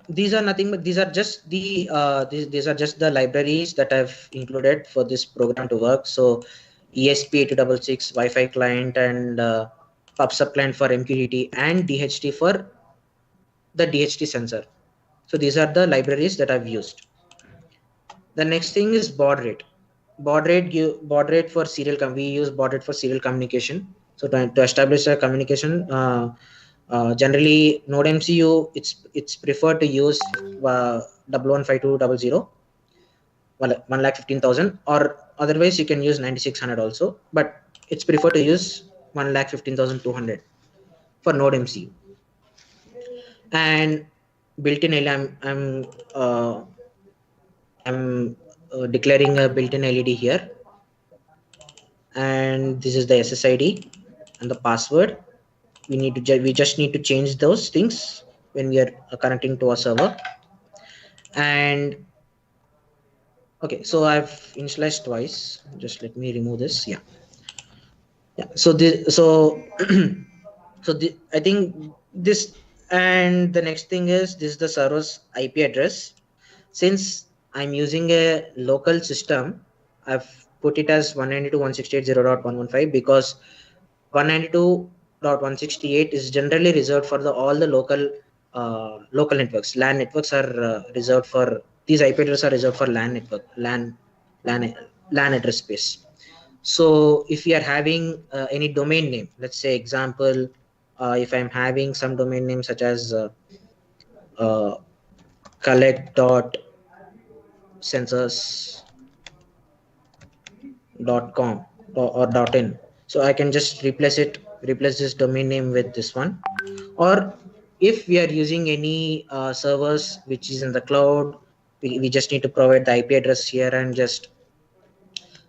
these are nothing but these are just these are just the libraries that I've included for this program to work. So ESP8266 Wi-Fi client and PubSub client for MQTT and DHT for the DHT sensor. So these are the libraries that I've used. The next thing is baud rate. Baud rate for we use baud rate for serial communication. So to establish a communication, generally Node MCU it's preferred to use 115200 1,15,000, or otherwise you can use 9600 also, but it's preferred to use 1,15,200 for Node MCU. And built-in I'm declaring a built-in LED here, and this is the SSID and the password. We just need to change those things when we are connecting to a server. And okay, so I've initialized twice. Just let me remove this. Yeah. So I think this, and the next thing is this is the server's IP address. Since I'm using a local system, I've put it as 192.168.0.115 because 192.168 is generally reserved for all the local networks. LAN networks are reserved for these IP addresses are reserved for LAN network, LAN address space. So if we are having any domain name, let's say example, if I'm having some domain name such as collect.sensors.com or .in, so I can just replace this domain name with this one. Or if we are using any servers which is in the cloud, we just need to provide the IP address here and just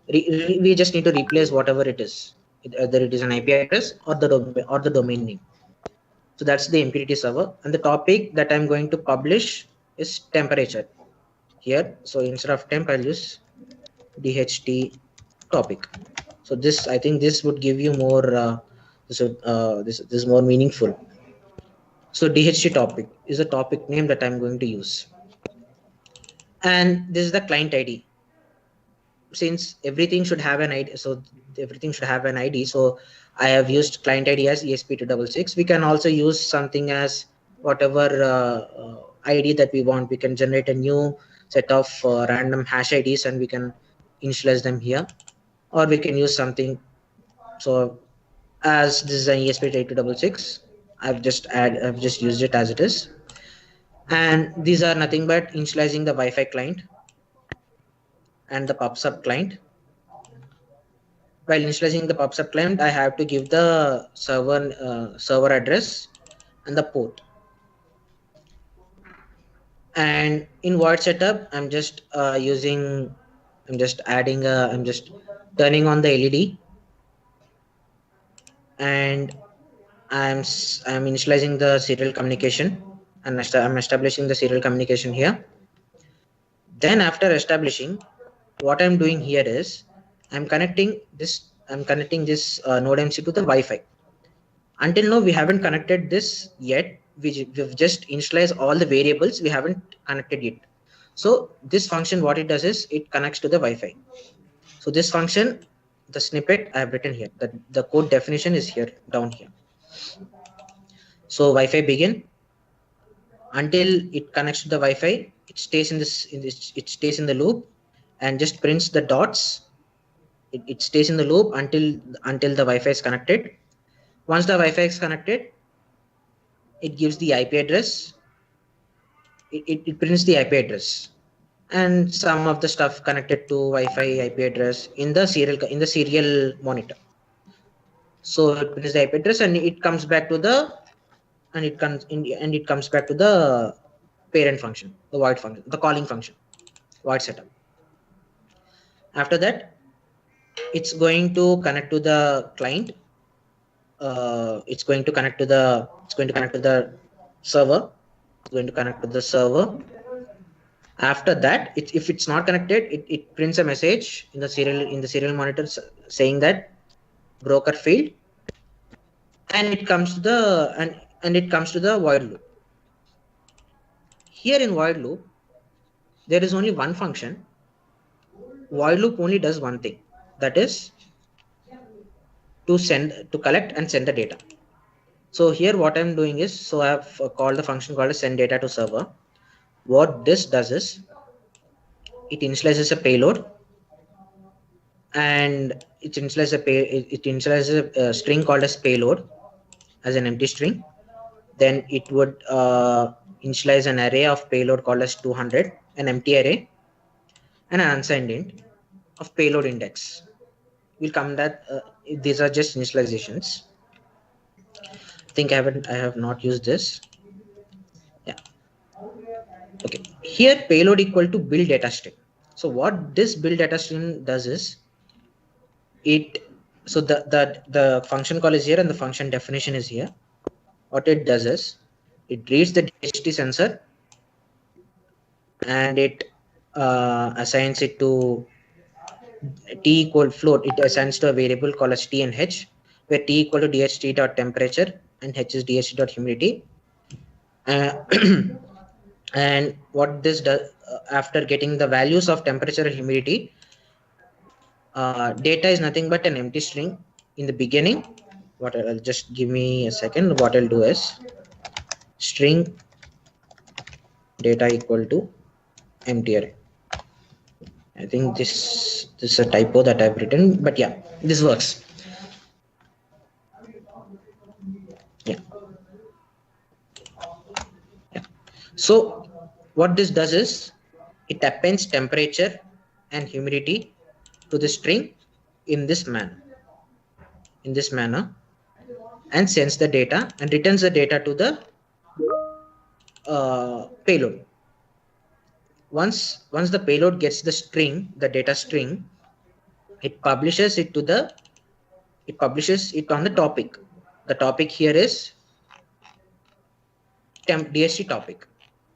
we just need to replace whatever it is, either it is an IP address or the domain name. So that's the MQTT server, and the topic that I'm going to publish is temperature here. So instead of temp, I'll use DHT topic. So this, I think this would give you more this is more meaningful. So DHT topic is a topic name that I'm going to use. And this is the client ID. Since everything should have an ID, so everything should have an ID. So I have used client ID as ESP266. We can also use something as whatever ID that we want. We can generate a new set of random hash IDs and we can initialize them here, or we can use something. So as this is an ESP8266, I've just used it as it is. And these are nothing but initializing the Wi-Fi client and the PubSub client. While initializing the PubSub client, I have to give the server address and the port. And in void setup, I'm just turning on the LED, and I'm initializing the serial communication, and I'm establishing the serial communication here. Then after establishing, what I'm doing here is I'm connecting this node MC to the Wi-Fi. Until now, we haven't connected this yet. We've just initialized all the variables. We haven't connected it. So this function, what it does is it connects to the Wi-Fi. So this function, the snippet I have written here, the code definition is here down here. So Wi-Fi begin. Until it connects to the Wi-Fi, it stays it stays in the loop and just prints the dots. It stays in the loop until the Wi-Fi is connected. Once the Wi-Fi is connected, it gives the IP address. It prints the IP address and some of the stuff connected to Wi-Fi IP address in the serial monitor. So it prints the IP address and it comes back to the parent function, the void function, the calling function, void setup. After that, it's going to connect to the client. It's going to connect to the server. It's going to connect to the server. After that, if it's not connected, it prints a message in the serial monitor saying that broker failed, and it comes to the void loop. Here in void loop, there is only one function. Void loop only does one thing, that is to collect and send the data. So here what I'm doing is, so I have called the function called send data to server. What this does is it initializes a payload, and it initializes a string called as payload as an empty string. Then it would initialize an array of payload called as 200, an empty array, and an unsigned int of payload index. We'll come that these are just initializations. I think I have not used this. Yeah. Okay. Here payload equal to build data string. So what this build data string does is the function call is here and the function definition is here. What it does is it reads the DHT sensor and it assigns it to t equal float. It assigns to a variable called as t and h, where t equal to DHT dot temperature and h is DHT dot humidity. And what this does, after getting the values of temperature and humidity, data is nothing but an empty string in the beginning. What I'll just give me a second. What I'll do is string data equal to empty array. I think this is a typo that I've written, but yeah, this works. Yeah. So what this does is it appends temperature and humidity to the string in this manner, and sends the data and returns the data to the payload. Once the payload gets the string, the data string, it publishes it on the topic. The topic here is DHT topic.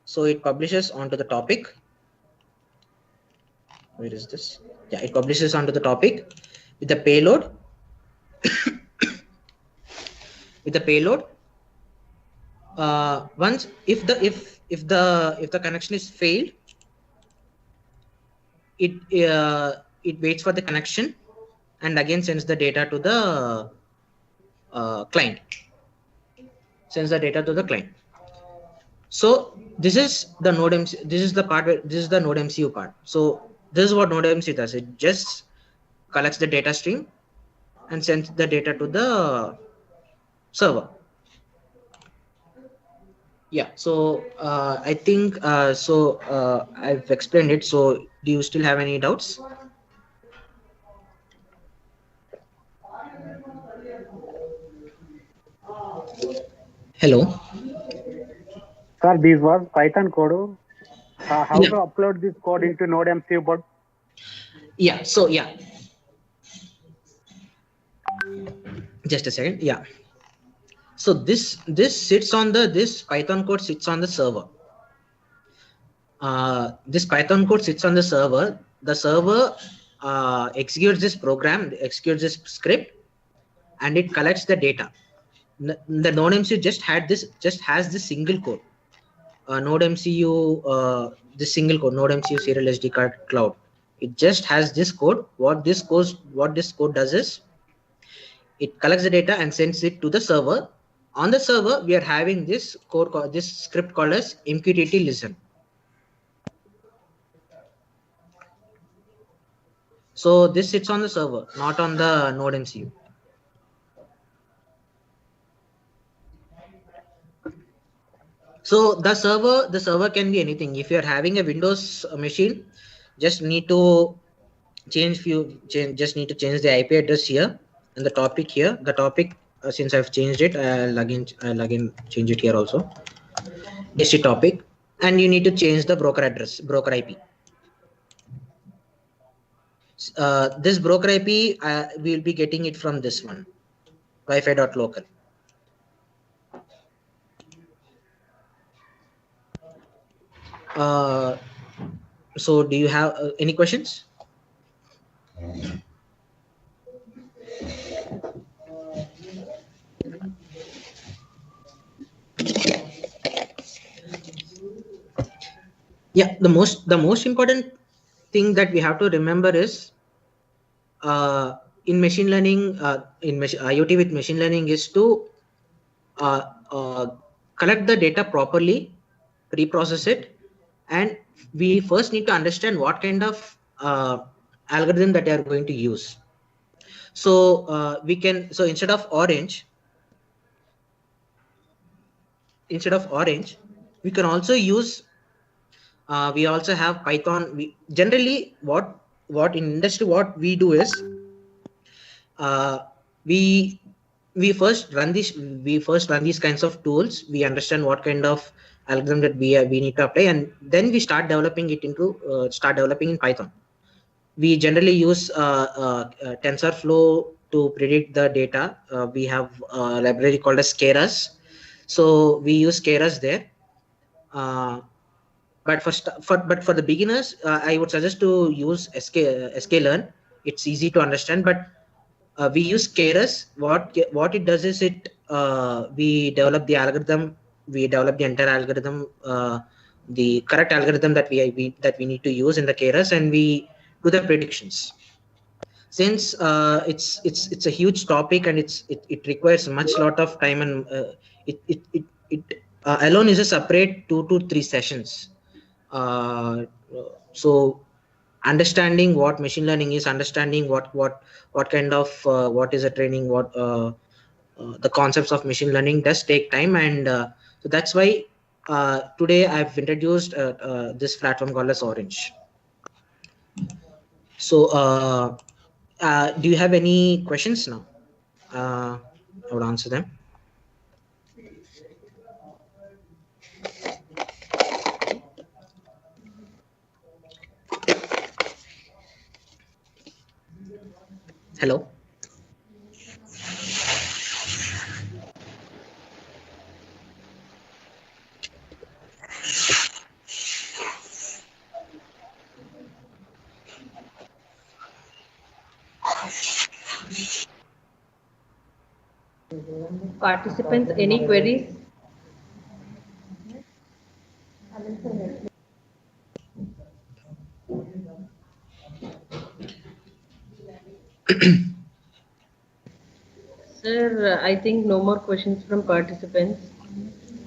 So it publishes onto the topic. Where is this? Yeah, it publishes onto the topic with the payload. once if the connection is failed, it waits for the connection and again sends the data to the client. Sends the data to the client. So this is the node MC. This is the part where this is the node MCU part. So this is what node MC does. It just collects the data stream and sends the data to the server. Yeah. So I think I've explained it. So do you still have any doubts? Hello. Sir, this was Python code. How Yeah. to upload this code into Node MCU board? Yeah. So yeah. Just a second. Yeah. So this sits on this Python code sits on the server. This Python code sits on the server. The server executes this program, executes this script, and it collects the data. The Node MCU just has this single code. Node MCU, this single code, Node MCU serial SD card cloud. It just has this code. What this code does is it collects the data and sends it to the server. On the server, we are having this code, this script called as MQTT listen. So this sits on the server, not on the Node MCU. So the server can be anything. If you're having a Windows machine, just need to change the IP address here and the topic here. The topic, since I've changed it, I'll again change it here also. ST topic, and you need to change the broker address, broker IP. This broker IP, we'll be getting it from this one, wi-fi.local. So do you have any questions? Yeah, the most important thing that we have to remember is in machine learning, IoT with machine learning is to collect the data properly, pre-process it, and we first need to understand what kind of algorithm that they are going to use. So instead of orange, we can also use. We also have Python. We generally what in industry what we do is we first run these kinds of tools. We understand what kind of algorithm that we need to apply, and then we start developing it in Python. We generally use TensorFlow to predict the data. We have a library called as Keras, so we use Keras there. But for the beginners, I would suggest to use sklearn. It's easy to understand, but we use Keras. What it does is we develop the algorithm. We develop the entire algorithm, the correct algorithm that we need to use in the Keras, and we do the predictions. Since it's a huge topic and it requires much lot of time, and it alone is a separate 2 to 3 sessions. So understanding what machine learning is, understanding what kind of what is a training, the concepts of machine learning does take time, and so that's why today I've introduced this platform called as Orange. So do you have any questions now? I would answer them. Hello. Participants, any queries? Sir, I think no more questions from participants.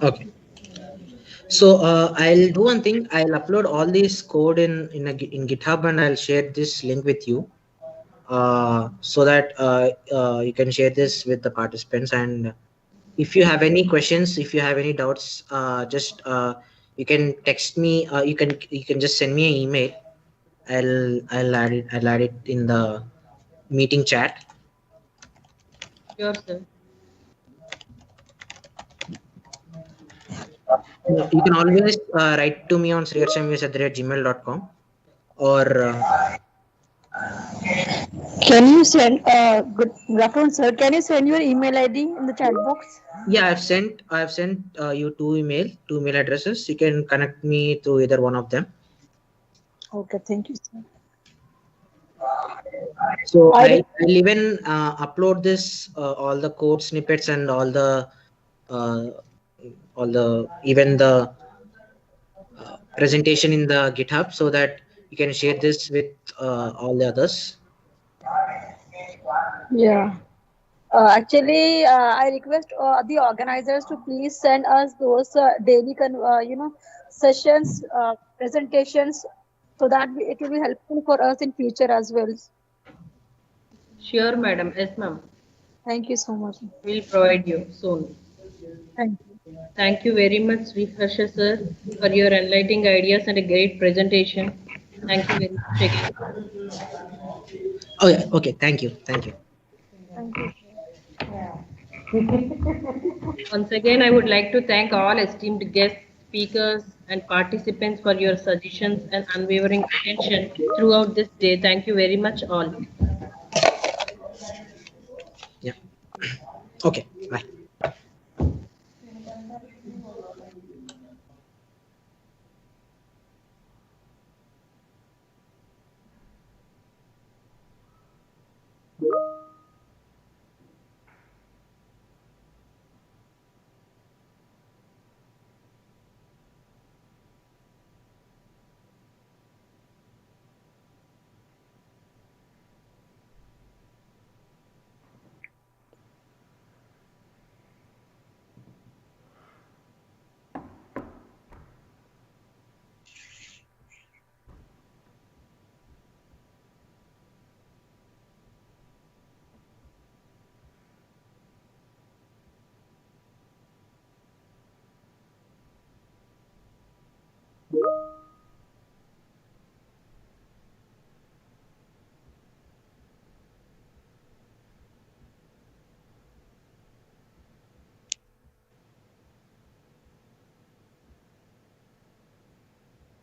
Okay. So I'll do one thing. I'll upload all this code in GitHub, and I'll share this link with you, so that you can share this with the participants. And if you have any questions, if you have any doubts, just you can text me. You can just send me an email. I'll add it in the meeting chat. Sure, sir. You can always write to me on sriharshams@gmail.com, or Can you send good afternoon, sir? Can you send your email ID in the chat box? yeah, I've sent you two email addresses. You can connect me through either one of them. Okay, thank you, sir. So I I'll even upload this all the code snippets and uh, even the presentation in the GitHub, so that you can share this with all the others. yeah. Actually, I request the organizers to please send us those daily, sessions, presentations, so that it will be helpful for us in future as well. Sure, madam. Yes, ma'am. Thank you so much. We'll provide you soon. Thank you. Thank you very much, Sri Harsha sir, for your enlightening ideas and a great presentation. Thank you very much again. Oh yeah, okay. Thank you. Thank you. Once again, I would like to thank all esteemed guests, speakers, and participants for your suggestions and unwavering attention throughout this day. Thank you very much, all. Yeah. Okay.